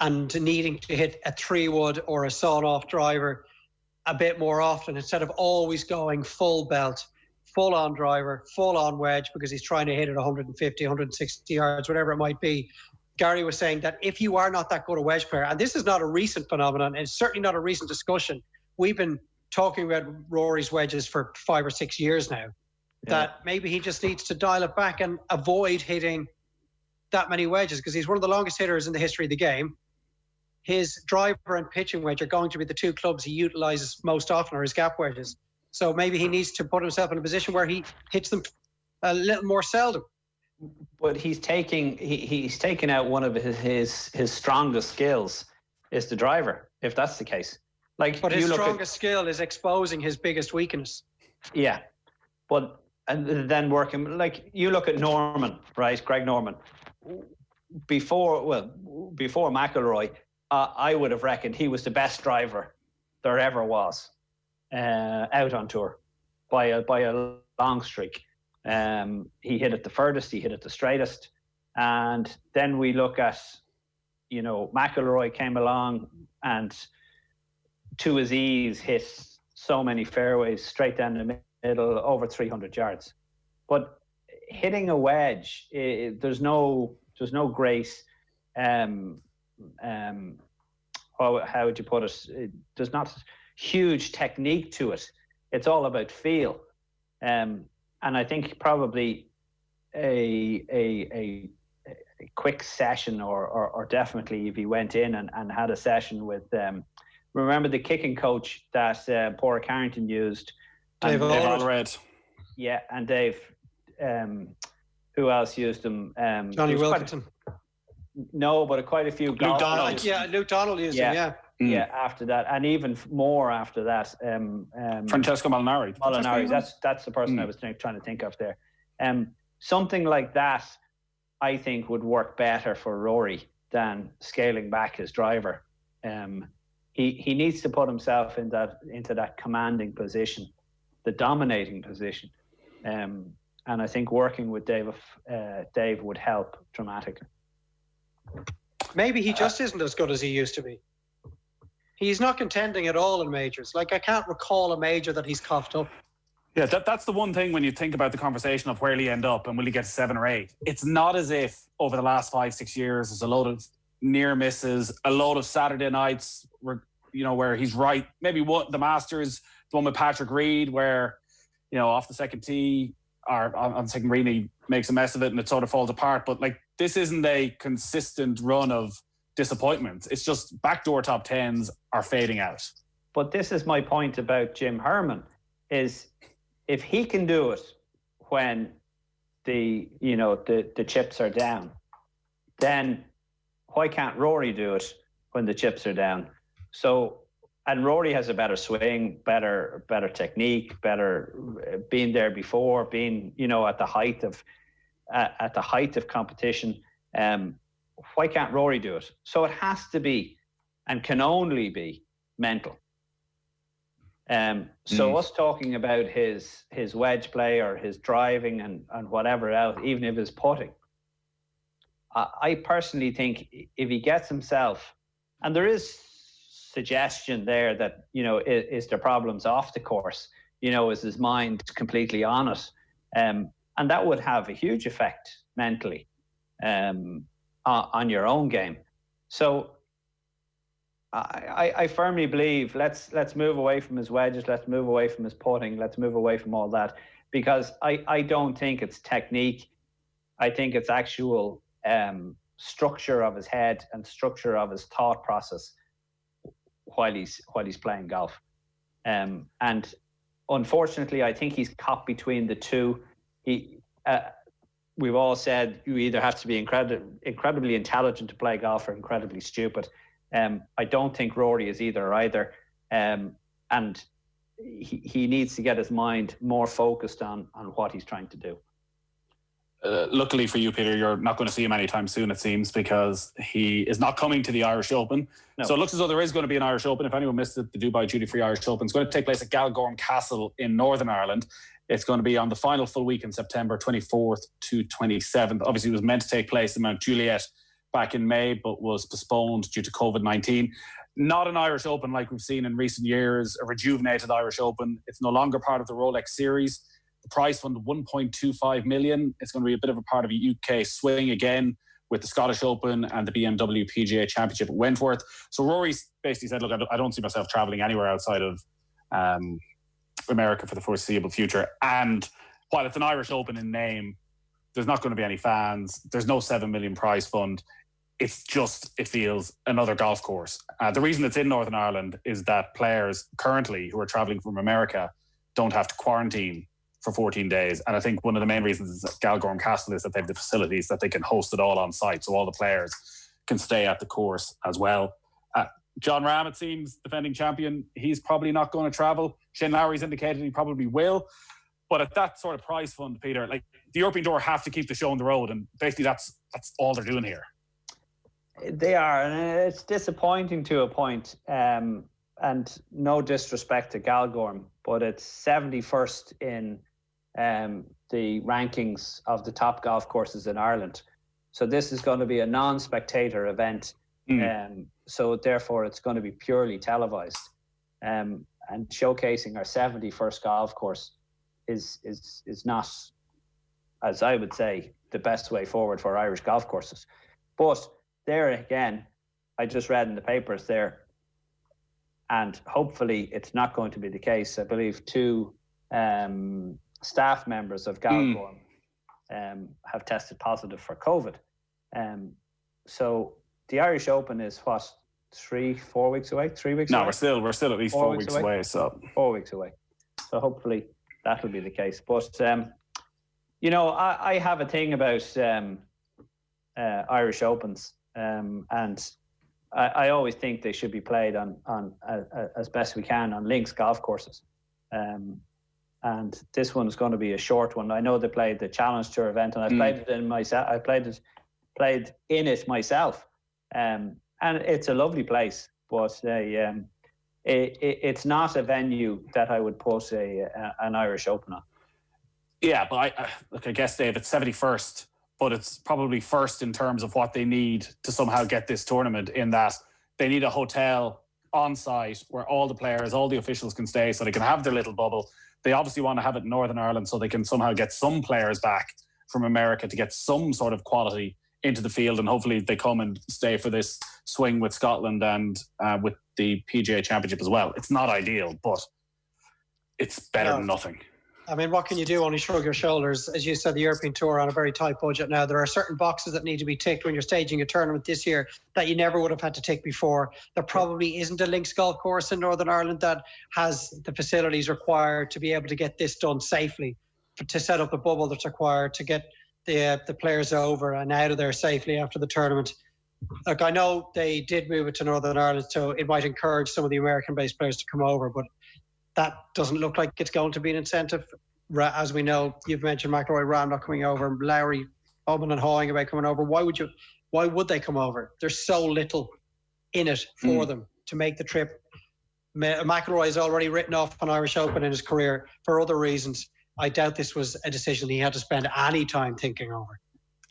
Speaker 3: and needing to hit a 3-wood or a sawn-off driver a bit more often, instead of always going full belt, full-on driver, full-on wedge, because he's trying to hit it 150, 160 yards, whatever it might be. Gary was saying that if you are not that good a wedge player, and this is not a recent phenomenon, and it's certainly not a recent discussion. We've been talking about Rory's wedges for 5 or 6 years now, that maybe he just needs to dial it back and avoid hitting that many wedges, because he's one of the longest hitters in the history of the game. His driver and pitching wedge are going to be the 2 clubs he utilizes most often, or his gap wedges. So maybe he needs to put himself in a position where he hits them a little more seldom.
Speaker 4: But he's taking out one of his strongest skills is the driver, if that's the case.
Speaker 3: But his strongest skill is exposing his biggest weakness.
Speaker 4: Yeah, and then working, like, you look at Norman, right? Greg Norman. Before McIlroy, I would have reckoned he was the best driver there ever was out on tour by a long streak. He hit it the furthest, he hit it the straightest. And then we look at, McIlroy came along and to his ease hit so many fairways straight down the middle, over 300 yards. But hitting a wedge, there's no great how would you put it? There's not huge technique to it. It's all about feel. And I think probably a quick session or definitely if he went in and had a session with remember the kicking coach that Paul Carrington used?
Speaker 3: Dave
Speaker 2: Allred.
Speaker 4: Yeah, and Dave, who else used him?
Speaker 3: Johnny Wilkinson.
Speaker 4: No, but quite a few.
Speaker 2: Luke Donald.
Speaker 3: Luke Donald used him, yeah.
Speaker 4: Yeah, after that, and even more after that.
Speaker 2: Francesco Molinari.
Speaker 4: That's the person I was trying to think of there. Something like that, I think, would work better for Rory than scaling back his driver. He needs to put himself into that commanding position, the dominating position, and I think working with Dave would help dramatically.
Speaker 3: Maybe he just isn't as good as he used to be. He's not contending at all in majors. Like, I can't recall a major that he's coughed up.
Speaker 2: Yeah, that's the one thing when you think about the conversation of where will he end up and will he get to 7 or 8. It's not as if over the last 5-6 years there's a load of near misses, a load of Saturday nights where he's right. Maybe the Masters, the one with Patrick Reed, where off the second tee or on the second green he makes a mess of it and it sort of falls apart. But like, this isn't a consistent run of disappointments. It's just backdoor top tens are fading out.
Speaker 4: But this is my point about Jim Herman, is if he can do it when the chips are down, then why can't Rory do it when the chips are down? So, and Rory has a better swing, better technique, better being there before, being at the height of competition. Why can't Rory do it? So it has to be, and can only be, mental. So us talking about his wedge play or his driving and whatever else, even if it's putting, I personally think if he gets himself, and there is suggestion there that is there problems off the course, is his mind completely on it, and that would have a huge effect mentally on your own game. So I firmly believe let's move away from his wedges, let's move away from his putting, let's move away from all that, because I don't think it's technique. I think it's actual structure of his head and structure of his thought process while he's playing golf. And unfortunately, I think he's caught between the two. We've all said you either have to be incredibly intelligent to play golf or incredibly stupid. I don't think Rory is either or either. And he needs to get his mind more focused on what he's trying to do.
Speaker 2: Luckily for you, Peter, you're not going to see him anytime soon, it seems, because he is not coming to the Irish Open. No. So it looks as though there is going to be an Irish Open. If anyone missed it, the Dubai Duty Free Irish Open is going to take place at Galgorm Castle in Northern Ireland. It's going to be on the final full week in September 24th to 27th. Obviously, it was meant to take place in Mount Juliet back in May, but was postponed due to COVID-19. Not an Irish Open like we've seen in recent years, a rejuvenated Irish Open. It's no longer part of the Rolex Series. The prize fund, 1.25 million. It's going to be a bit of a part of a UK swing again with the Scottish Open and the BMW PGA Championship at Wentworth. So Rory basically said, look, I don't see myself travelling anywhere outside of America for the foreseeable future. And while it's an Irish Open in name, there's not going to be any fans. There's no 7 million prize fund. It's just, it feels another golf course. The reason it's in Northern Ireland is that players currently who are travelling from America don't have to quarantine for 14 days. And I think one of the main reasons is that Galgorm Castle is that they have the facilities that they can host it all on site. So all the players can stay at the course as well. John Rahm, it seems, defending champion, he's probably not going to travel. Shane Lowry's indicated he probably will. But at that sort of prize fund, Peter, like the European Tour have to keep the show on the road. And basically that's all they're doing here.
Speaker 4: They are. And it's disappointing to a point. And no disrespect to Galgorm, but it's 71st in the rankings of the top golf courses in Ireland. So this is going to be a non-spectator event. So therefore it's going to be purely televised. And showcasing our 71st golf course is not, as I would say, the best way forward for Irish golf courses. But there again, I just read in the papers there, and hopefully it's not going to be the case. I believe 2 staff members of Galcorn have tested positive for COVID. So the Irish Open is what, 3-4 weeks away? 3 weeks away?
Speaker 2: No, we're still at least 4 weeks away. So
Speaker 4: 4 weeks away. So hopefully that'll be the case. But you know, I have a thing about Irish Opens, and I always think they should be played on as best we can on links golf courses. And this one's going to be a short one. I know they played the Challenge Tour event, and I played it in myself. I played in it myself, and it's a lovely place. But it's not a venue that I would put an Irish Open on.
Speaker 2: Yeah, but I guess, Dave, it's 71st, but it's probably first in terms of what they need to somehow get this tournament, in that they need a hotel on site where all the players, all the officials can stay so they can have their little bubble. They obviously want to have it in Northern Ireland so they can somehow get some players back from America to get some sort of quality into the field, and hopefully they come and stay for this swing with Scotland and with the PGA Championship as well. It's not ideal, but it's better than nothing.
Speaker 3: I mean, what can you do? Only shrug your shoulders. As you said, the European Tour on a very tight budget now. There are certain boxes that need to be ticked when you're staging a tournament this year that you never would have had to tick before. There probably isn't a links golf course in Northern Ireland that has the facilities required to be able to get this done safely, to set up the bubble that's required to get the players over and out of there safely after the tournament. Look, I know they did move it to Northern Ireland, so it might encourage some of the American-based players to come over, but that doesn't look like it's going to be an incentive. As we know, you've mentioned McIlroy, Rahm not coming over, Lawrie, Oban and hawing about coming over. Why would they come over? There's so little in it for them to make the trip. McIlroy has already written off an Irish Open in his career for other reasons. I doubt this was a decision he had to spend any time thinking over.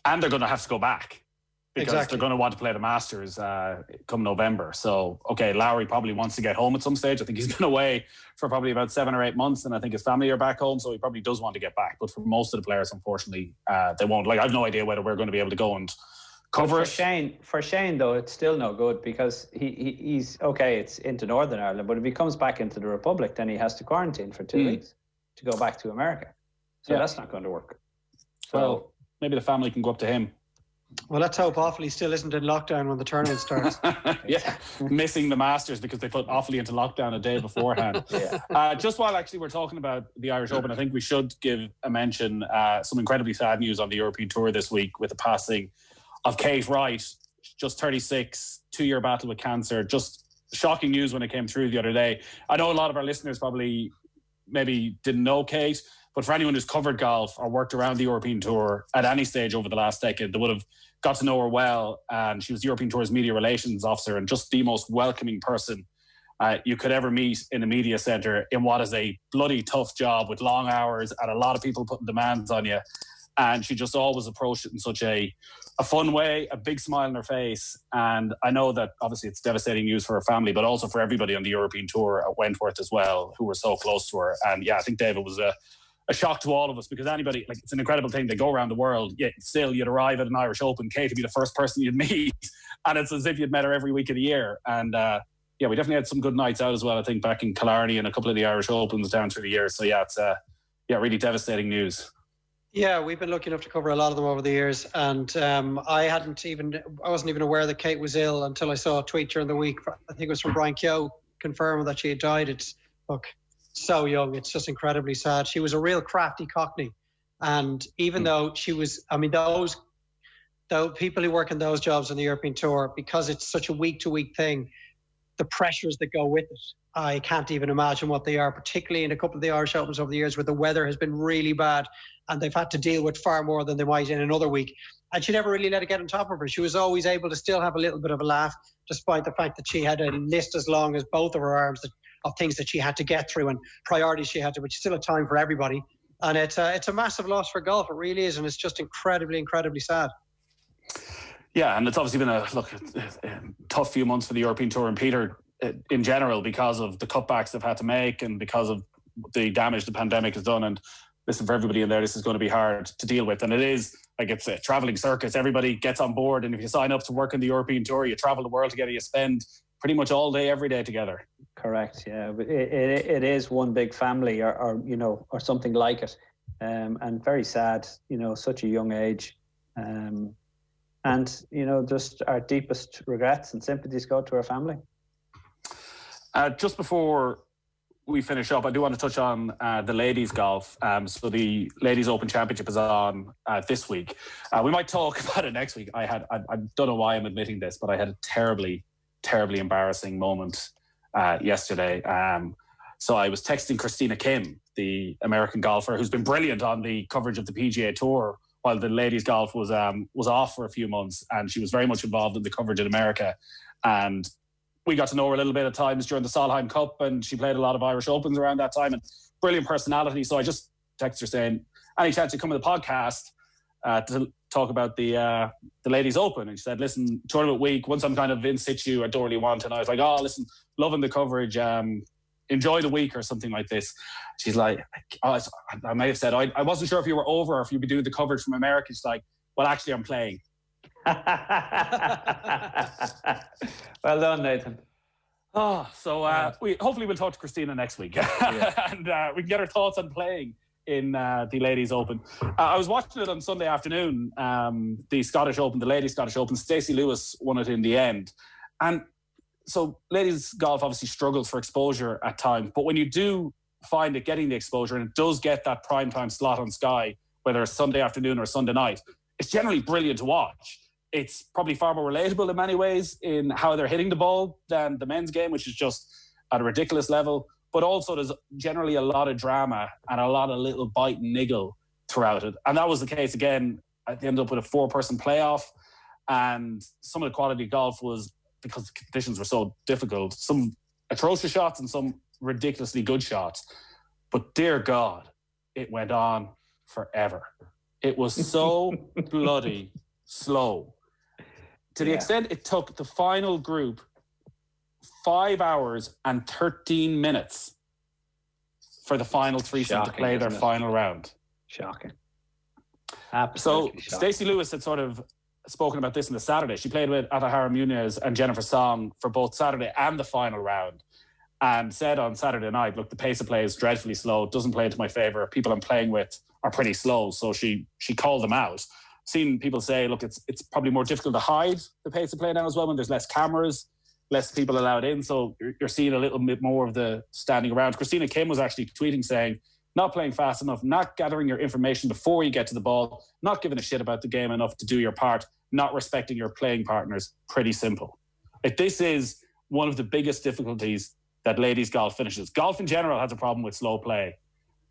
Speaker 2: And they're going to have to go back, because they're going to want to play the Masters come November. So, okay, Lawrie probably wants to get home at some stage. I think he's been away for probably about 7 or 8 months, and I think his family are back home, so he probably does want to get back. But for most of the players, unfortunately, they won't. Like, I've no idea whether we're going to be able to go and cover it.
Speaker 4: For Shane, though, it's still no good, because he's okay, it's into Northern Ireland, but if he comes back into the Republic, then he has to quarantine for 2 weeks to go back to America. So that's not going to work. So
Speaker 2: well, maybe the family can go up to him.
Speaker 3: Well, let's hope Offaly still isn't in lockdown when the tournament starts.
Speaker 2: Yeah, missing the Masters because they put Offaly into lockdown a day beforehand. Just while actually we're talking about the Irish Open, I think we should give a mention, some incredibly sad news on the European Tour this week with the passing of Kate Wright, just 36, 2-year battle with cancer. Just shocking news when it came through the other day. I know a lot of our listeners probably maybe didn't know Kate, but for anyone who's covered golf or worked around the European Tour at any stage over the last decade, they would have got to know her well. And she was the European Tour's media relations officer, and just the most welcoming person you could ever meet in a media centre in what is a bloody tough job with long hours and a lot of people putting demands on you. And she just always approached it in such a fun way, a big smile on her face. And I know that obviously it's devastating news for her family, but also for everybody on the European Tour at Wentworth as well, who were so close to her. And yeah, I think, David, was a shock to all of us, because anybody, like, it's an incredible thing. They go around the world, yet still you'd arrive at an Irish Open, Kate would be the first person you'd meet. And it's as if you'd met her every week of the year. And yeah, we definitely had some good nights out as well, I think, back in Killarney and a couple of the Irish Opens down through the years. So yeah, it's really devastating news.
Speaker 3: Yeah, we've been lucky enough to cover a lot of them over the years, and I wasn't even aware that Kate was ill until I saw a tweet during the week. I think it was from Brian Keogh confirming that she had died. It's, look, so young. It's just incredibly sad. She was a real crafty Cockney, and even though she was, I mean, those people who work in those jobs on the European Tour, because it's such a week-to-week thing, the pressures that go with it, I can't even imagine what they are, particularly in a couple of the Irish Opens over the years where the weather has been really bad and they've had to deal with far more than they might in another week. And she never really let it get on top of her. She was always able to still have a little bit of a laugh, despite the fact that she had a list as long as both of her arms of things that she had to get through and priorities she had to, which is still a time for everybody. And it's a massive loss for golf. It really is. And it's just incredibly, incredibly sad.
Speaker 2: Yeah, and it's obviously been a tough few months for the European Tour and Peter in general, because of the cutbacks they've had to make and because of the damage the pandemic has done. And listen, for everybody in there, this is going to be hard to deal with. And it is, like, it's a travelling circus. Everybody gets on board. And if you sign up to work in the European Tour, you travel the world together, you spend pretty much all day, every day together.
Speaker 4: Correct. Yeah, it is one big family, or something like it, and very sad. Such a young age, and just our deepest regrets and sympathies go to our family.
Speaker 2: Just before we finish up, I do want to touch on the ladies' golf. So the Ladies Open Championship is on this week. We might talk about it next week. I don't know why I'm admitting this, but I had a terribly embarrassing moment yesterday. So I was texting Christina Kim, the American golfer, who's been brilliant on the coverage of the PGA Tour while the ladies' golf was off for a few months, and she was very much involved in the coverage in America. And we got to know her a little bit at times during the Solheim Cup, and she played a lot of Irish Opens around that time, and brilliant personality. So I just texted her saying, any chance you come to the podcast to talk about the Ladies Open? And she said, listen, tournament week, once I'm kind of in situ, I don't really want. And I was like, oh, listen, loving the coverage. Enjoy the week or something like this. She's like, I may have said, I wasn't sure if you were over or if you'd be doing the coverage from America. She's like, well, actually, I'm playing.
Speaker 4: Well done, Nathan.
Speaker 2: We hopefully we'll talk to Christina next week, and we can get her thoughts on playing in the Ladies Open. I was watching it on Sunday afternoon, the Scottish Open, the Ladies Scottish Open. Stacey Lewis won it in the end, and so ladies golf obviously struggles for exposure at times, but when you do find it getting the exposure, and it does get that prime time slot on Sky, whether it's Sunday afternoon or Sunday night, it's generally brilliant to watch. It's probably far more relatable in many ways in how they're hitting the ball than the men's game, which is just at a ridiculous level. But also there's generally a lot of drama and a lot of little bite and niggle throughout it. And that was the case again. I ended up with a 4-person playoff, and some of the quality of golf was, because the conditions were so difficult, some atrocious shots and some ridiculously good shots. But dear God, it went on forever. It was so bloody slow. To the extent it took the final group 5 hours and 13 minutes for the final threesome to play their final round.
Speaker 4: Shocking.
Speaker 2: Absolutely so Stacey Lewis had sort of spoken about this in the Saturday. She played with Atahara Munoz and Jennifer Song for both Saturday and the final round, and said on Saturday night, look, the pace of play is dreadfully slow, doesn't play into my favour. People I'm playing with are pretty slow. So she called them out. Seen people say, look, it's probably more difficult to hide the pace of play now as well when there's less cameras, less people allowed in. So you're seeing a little bit more of the standing around. Christina Kim was actually tweeting saying, not playing fast enough, not gathering your information before you get to the ball, not giving a shit about the game enough to do your part, not respecting your playing partners. Pretty simple. This is one of the biggest difficulties that ladies golf finishes. Golf in general has a problem with slow play,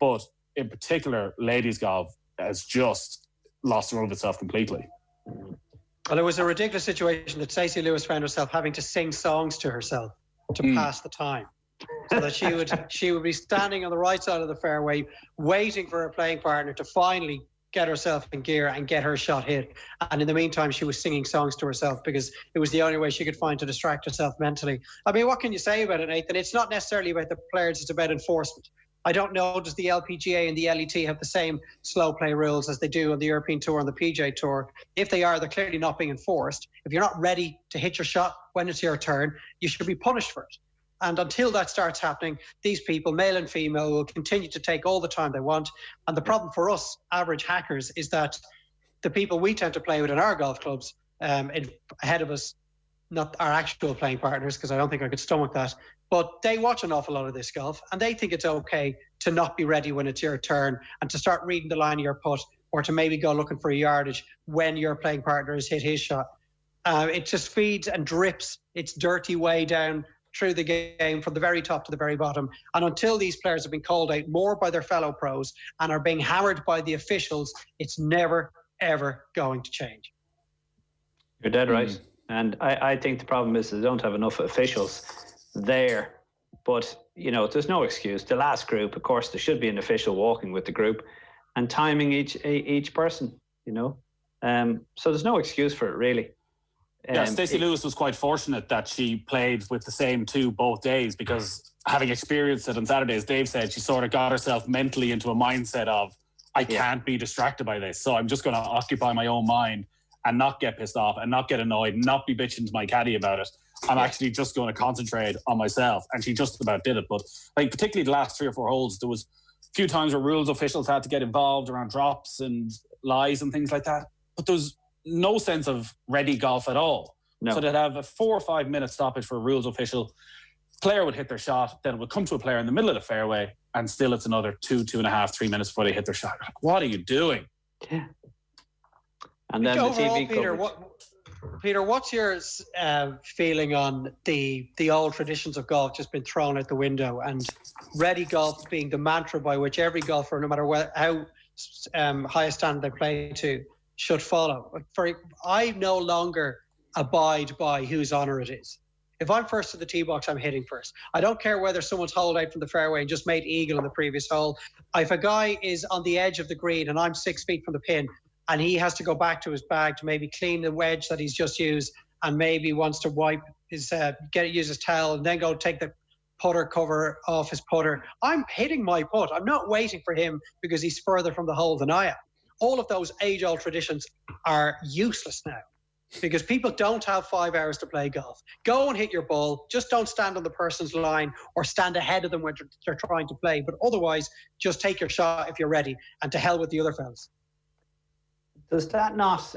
Speaker 2: but in particular, ladies golf has just lost the run of itself completely.
Speaker 3: Well, it was a ridiculous situation that Stacey Lewis found herself having to sing songs to herself to pass the time. So that she would be standing on the right side of the fairway, waiting for her playing partner to finally get herself in gear and get her shot hit. And in the meantime, she was singing songs to herself because it was the only way she could find to distract herself mentally. I mean, what can you say about it, Nathan? It's not necessarily about the players, it's about enforcement. I don't know, does the LPGA and the LET have the same slow play rules as they do on the European Tour and the PGA Tour? If they are, they're clearly not being enforced. If you're not ready to hit your shot when it's your turn, you should be punished for it. And until that starts happening, these people, male and female, will continue to take all the time they want. And the problem for us, average hackers, is that the people we tend to play with in our golf clubs, ahead of us, not our actual playing partners, because I don't think I could stomach that, but they watch an awful lot of this golf and they think it's okay to not be ready when it's your turn and to start reading the line of your putt, or to maybe go looking for a yardage when your playing partner has hit his shot. It just feeds and drips its dirty way down through the game from the very top to the very bottom. And until these players have been called out more by their fellow pros and are being hammered by the officials, it's never, ever going to change.
Speaker 4: You're dead right. And I think the problem is they don't have enough officials there. But, you know, there's no excuse. The last group, of course, there should be an official walking with the group and timing each person, you know. So there's no excuse for it, really.
Speaker 2: Stacey Lewis was quite fortunate that she played with the same two both days, because having experienced it on Saturday, as Dave said, she sort of got herself mentally into a mindset of, I can't be distracted by this, so I'm just going to occupy my own mind and not get pissed off and not get annoyed and not be bitching to my caddy about it. I'm actually just going to concentrate on myself. And she just about did it. But like particularly the last 3 or 4 holes, there was a few times where rules officials had to get involved around drops and lies and things like that. But there was no sense of ready golf at all. No. So they'd have a 4 or 5 minute stoppage for a rules official. Player would hit their shot, then it would come to a player in the middle of the fairway, and still it's another 2.5, 3 minutes before they hit their shot. Like, what are you doing?
Speaker 4: Yeah. And then
Speaker 3: overall,
Speaker 4: the TV
Speaker 3: Peter, what's your feeling on the old traditions of golf just been thrown out the window, and ready golf being the mantra by which every golfer, no matter how high a standard they play to, should follow? I no longer abide by whose honour it is. If I'm first to the tee box, I'm hitting first. I don't care whether someone's holed out from the fairway and just made eagle in the previous hole. If a guy is on the edge of the green and I'm 6 feet from the pin, and he has to go back to his bag to maybe clean the wedge that he's just used, and maybe wants to wipe his use his towel and then go take the putter cover off his putter, I'm hitting my putt. I'm not waiting for him because he's further from the hole than I am. All of those age-old traditions are useless now, because people don't have 5 hours to play golf. Go and hit your ball. Just don't stand on the person's line or stand ahead of them when they're trying to play. But otherwise, just take your shot if you're ready, and to hell with the other fellas.
Speaker 4: Does that not?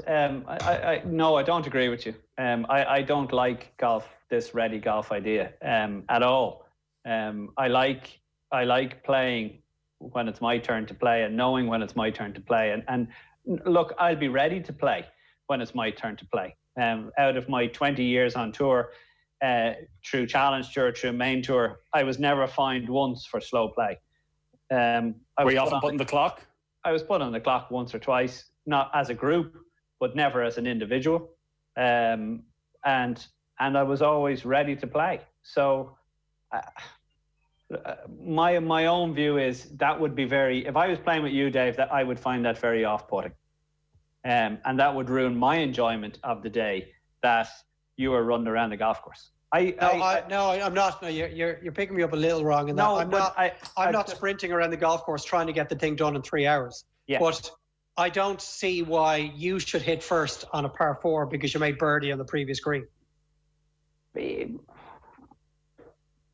Speaker 4: No, I don't agree with you. I don't like this ready golf idea at all. I like playing when it's my turn to play, and knowing when it's my turn to play. And look, I'll be ready to play when it's my turn to play. Out of my 20 years on tour, through Challenge Tour, through Main Tour, I was never fined once for slow play.
Speaker 2: Were you often put on the clock?
Speaker 4: I was put on the clock once or twice, not as a group, but never as an individual. And I was always ready to play. So my own view is that would be if I was playing with you, Dave, that I would find that very off-putting. And that would ruin my enjoyment of the day that you were running around the golf course. I'm not. No, you're picking me up a little wrong in that.
Speaker 3: No, I'm not sprinting around the golf course trying to get the thing done in 3 hours.
Speaker 4: Yeah.
Speaker 3: But I don't see why you should hit first on a par 4 because you made birdie on the previous green.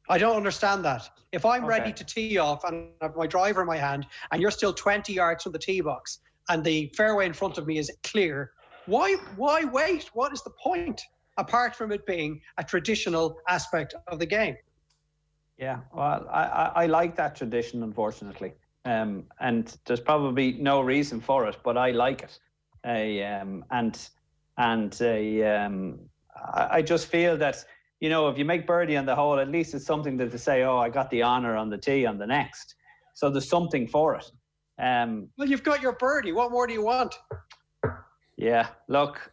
Speaker 3: I don't understand that. If I'm ready to tee off and I have my driver in my hand, and you're still 20 yards from the tee box, and the fairway in front of me is clear, why wait? What is the point, apart from it being a traditional aspect of the game?
Speaker 4: Yeah, well, I like that tradition, unfortunately. And there's probably no reason for it, but I like it. I just feel that, if you make birdie on the hole, at least it's something to say, oh, I got the honour on the tee on the next. So there's something for it.
Speaker 3: Well, you've got your birdie. What more do you want?
Speaker 4: Yeah, look.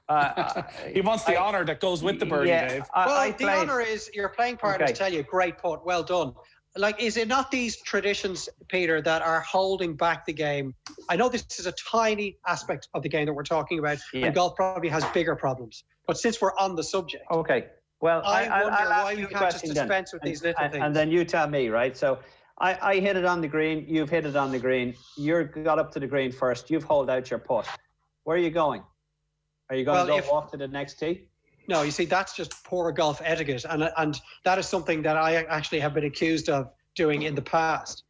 Speaker 2: He wants the honour that goes with the birdie, Dave.
Speaker 3: The honour is your playing partners tell you, great putt, well done. Like, is it not these traditions, Peter, that are holding back the game? I know this is a tiny aspect of the game that we're talking about, and golf probably has bigger problems. But since we're on the subject,
Speaker 4: well,
Speaker 3: I wonder why we can't just dispense with these little things.
Speaker 4: And then you tell me, right? So I hit it on the green. You've hit it on the green. You got up to the green first. You've holed out your putt. Where are you going? Are you going to go walk to the next tee?
Speaker 3: No, you see, that's just poor golf etiquette. And that is something that I actually have been accused of doing in the past.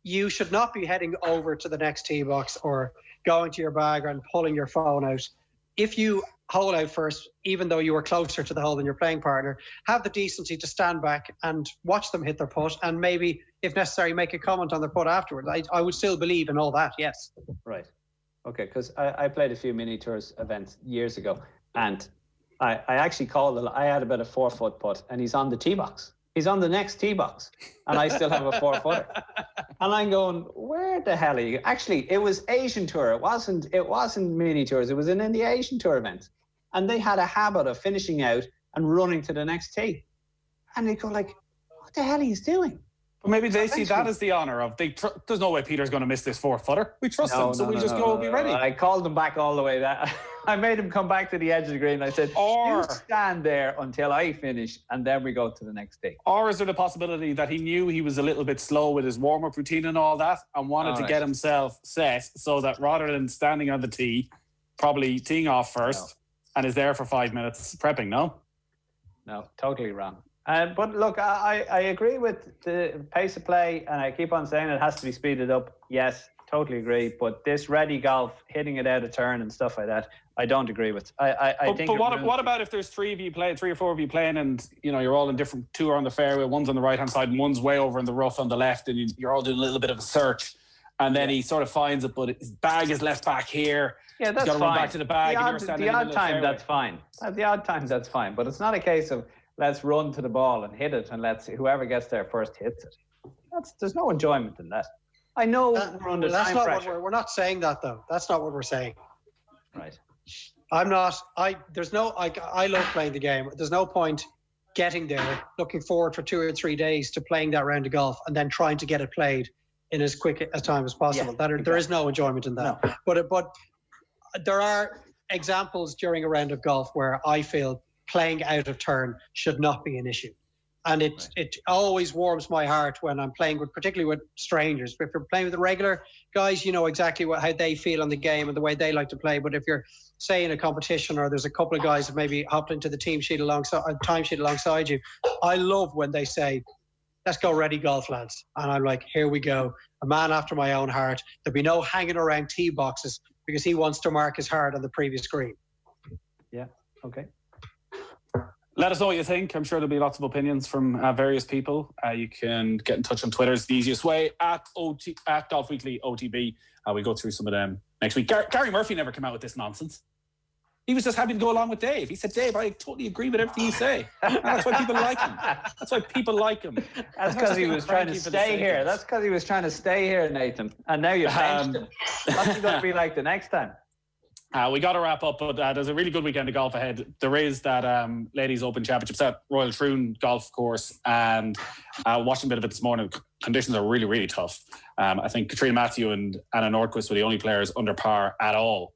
Speaker 3: You should not be heading over to the next tee box or going to your bag and pulling your phone out. If you hole out first, even though you were closer to the hole than your playing partner, have the decency to stand back and watch them hit their putt, and maybe, if necessary, make a comment on their putt afterwards. I would still believe in all that, yes.
Speaker 4: Right. Okay, because I played a few mini tours events years ago, and I actually called I had about a 4-foot putt, and he's on the tee box. He's on the next tee box, and I still have a 4-footer. And I'm going, where the hell are you? Actually, it was Asian Tour. It wasn't mini tours. It was in the Asian Tour event. And they had a habit of finishing out and running to the next tee. And they go like, what the hell are you doing?
Speaker 2: Well, maybe they see that as the honour of, there's no way Peter's going to miss this 4-footer. We trust him, so we'll just go and be ready.
Speaker 4: I called him back all the way. I made him come back to the edge of the green. I said, you stand there until I finish, and then we go to the next tee.
Speaker 2: Or is there the possibility that he knew he was a little bit slow with his warm-up routine and all that, and wanted to get himself set so that rather than standing on the tee, probably teeing off first and is there for 5 minutes prepping, no?
Speaker 4: No, totally wrong. But look, I agree with the pace of play, and I keep on saying it has to be speeded up. Yes, totally agree. But this ready golf, hitting it out of turn and stuff like that, I don't agree with. I think. But
Speaker 2: what about if there's three or four of you playing, and you're all in different, two are on the fairway, one's on the right hand side, and one's way over in the rough on the left, and you're all doing a little bit of a search, and then he sort of finds it, but his bag is left back here.
Speaker 4: Yeah, that's
Speaker 2: fine. Run back to the bag.
Speaker 4: The odd time, that's fine. At the odd time, that's fine. But it's not a case of let's run to the ball and hit it, and whoever gets there first hits it. There's no enjoyment in that. I know we're under time pressure.
Speaker 3: We're not saying that though. That's not what we're saying.
Speaker 4: Right.
Speaker 3: I'm not. I love playing the game. There's no point getting there, looking forward for 2 or 3 days to playing that round of golf, and then trying to get it played in as quick a time as possible.
Speaker 4: Yeah,
Speaker 3: There is no enjoyment in that. No. But there are examples during a round of golf where I feel playing out of turn should not be an issue. And it always warms my heart when I'm playing particularly with strangers. If you're playing with the regular guys, you know exactly how they feel on the game and the way they like to play. But if you're, say, in a competition, or there's a couple of guys that maybe hopped into the timesheet alongside you, I love when they say, "Let's go ready golf, lads." And I'm like, here we go. A man after my own heart. There'll be no hanging around tee boxes because he wants to mark his heart on the previous green.
Speaker 4: Yeah, okay.
Speaker 2: Let us know what you think. I'm sure there'll be lots of opinions from various people. You can get in touch on Twitter. It's the easiest way, at Golf Weekly OTB. We'll go through some of them next week. Gary Murphy never came out with this nonsense. He was just happy to go along with Dave. He said, "Dave, I totally agree with everything you say." And that's why people like him. That's why people like him.
Speaker 4: That's because he was trying to stay here. That's because he was trying to stay here, Nathan. And now you've benched him. What's he going to be like the next time?
Speaker 2: We got to wrap up, but there's a really good weekend of golf ahead. There is that Ladies Open Championships at Royal Troon Golf Course, and watching a bit of it this morning. Conditions are really, really tough. I think Katrina Matthew and Anna Nordquist were the only players under par at all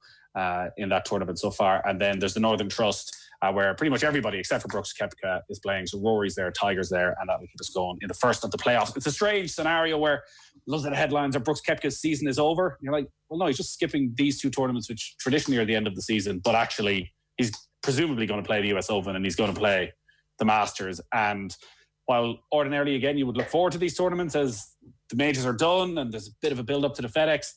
Speaker 2: in that tournament so far. And then there's the Northern Trust, where pretty much everybody except for Brooks Koepka is playing. So Rory's there, Tiger's there, and that will keep us going in the first of the playoffs. It's a strange scenario where lots of the headlines are Brooks Koepka's season is over. And you're like, well, no, he's just skipping these two tournaments, which traditionally are the end of the season, but actually he's presumably going to play the US Open and he's going to play the Masters. And while ordinarily, again, you would look forward to these tournaments as the majors are done and there's a bit of a build-up to the FedEx,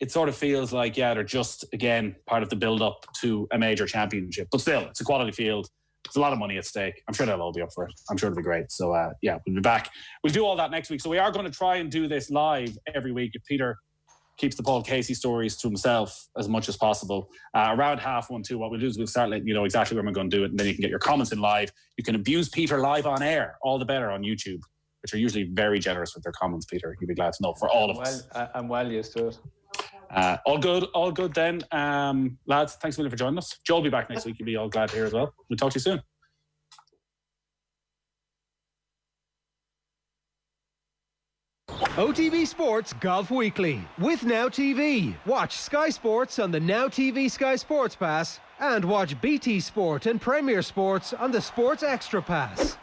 Speaker 2: it sort of feels like, they're just, again, part of the build-up to a major championship. But still, it's a quality field. There's a lot of money at stake. I'm sure they'll all be up for it. I'm sure it'll be great. So, we'll be back. We'll do all that next week. So we are going to try and do this live every week if Peter keeps the Paul Casey stories to himself as much as possible. Around 1:30, what we'll do is we'll start letting you know exactly when we're going to do it, and then you can get your comments in live. You can abuse Peter live on air, all the better on YouTube, which are usually very generous with their comments, Peter. You'll be glad to know, for all of us.
Speaker 4: I'm well used to it.
Speaker 2: All good then. Lads, thanks a million for joining us. Joel will be back next week. You'll be all glad to hear as well. We'll talk to you soon.
Speaker 1: OTB Sports Golf Weekly with Now TV. Watch Sky Sports on the Now TV Sky Sports Pass and watch BT Sport and Premier Sports on the Sports Extra Pass.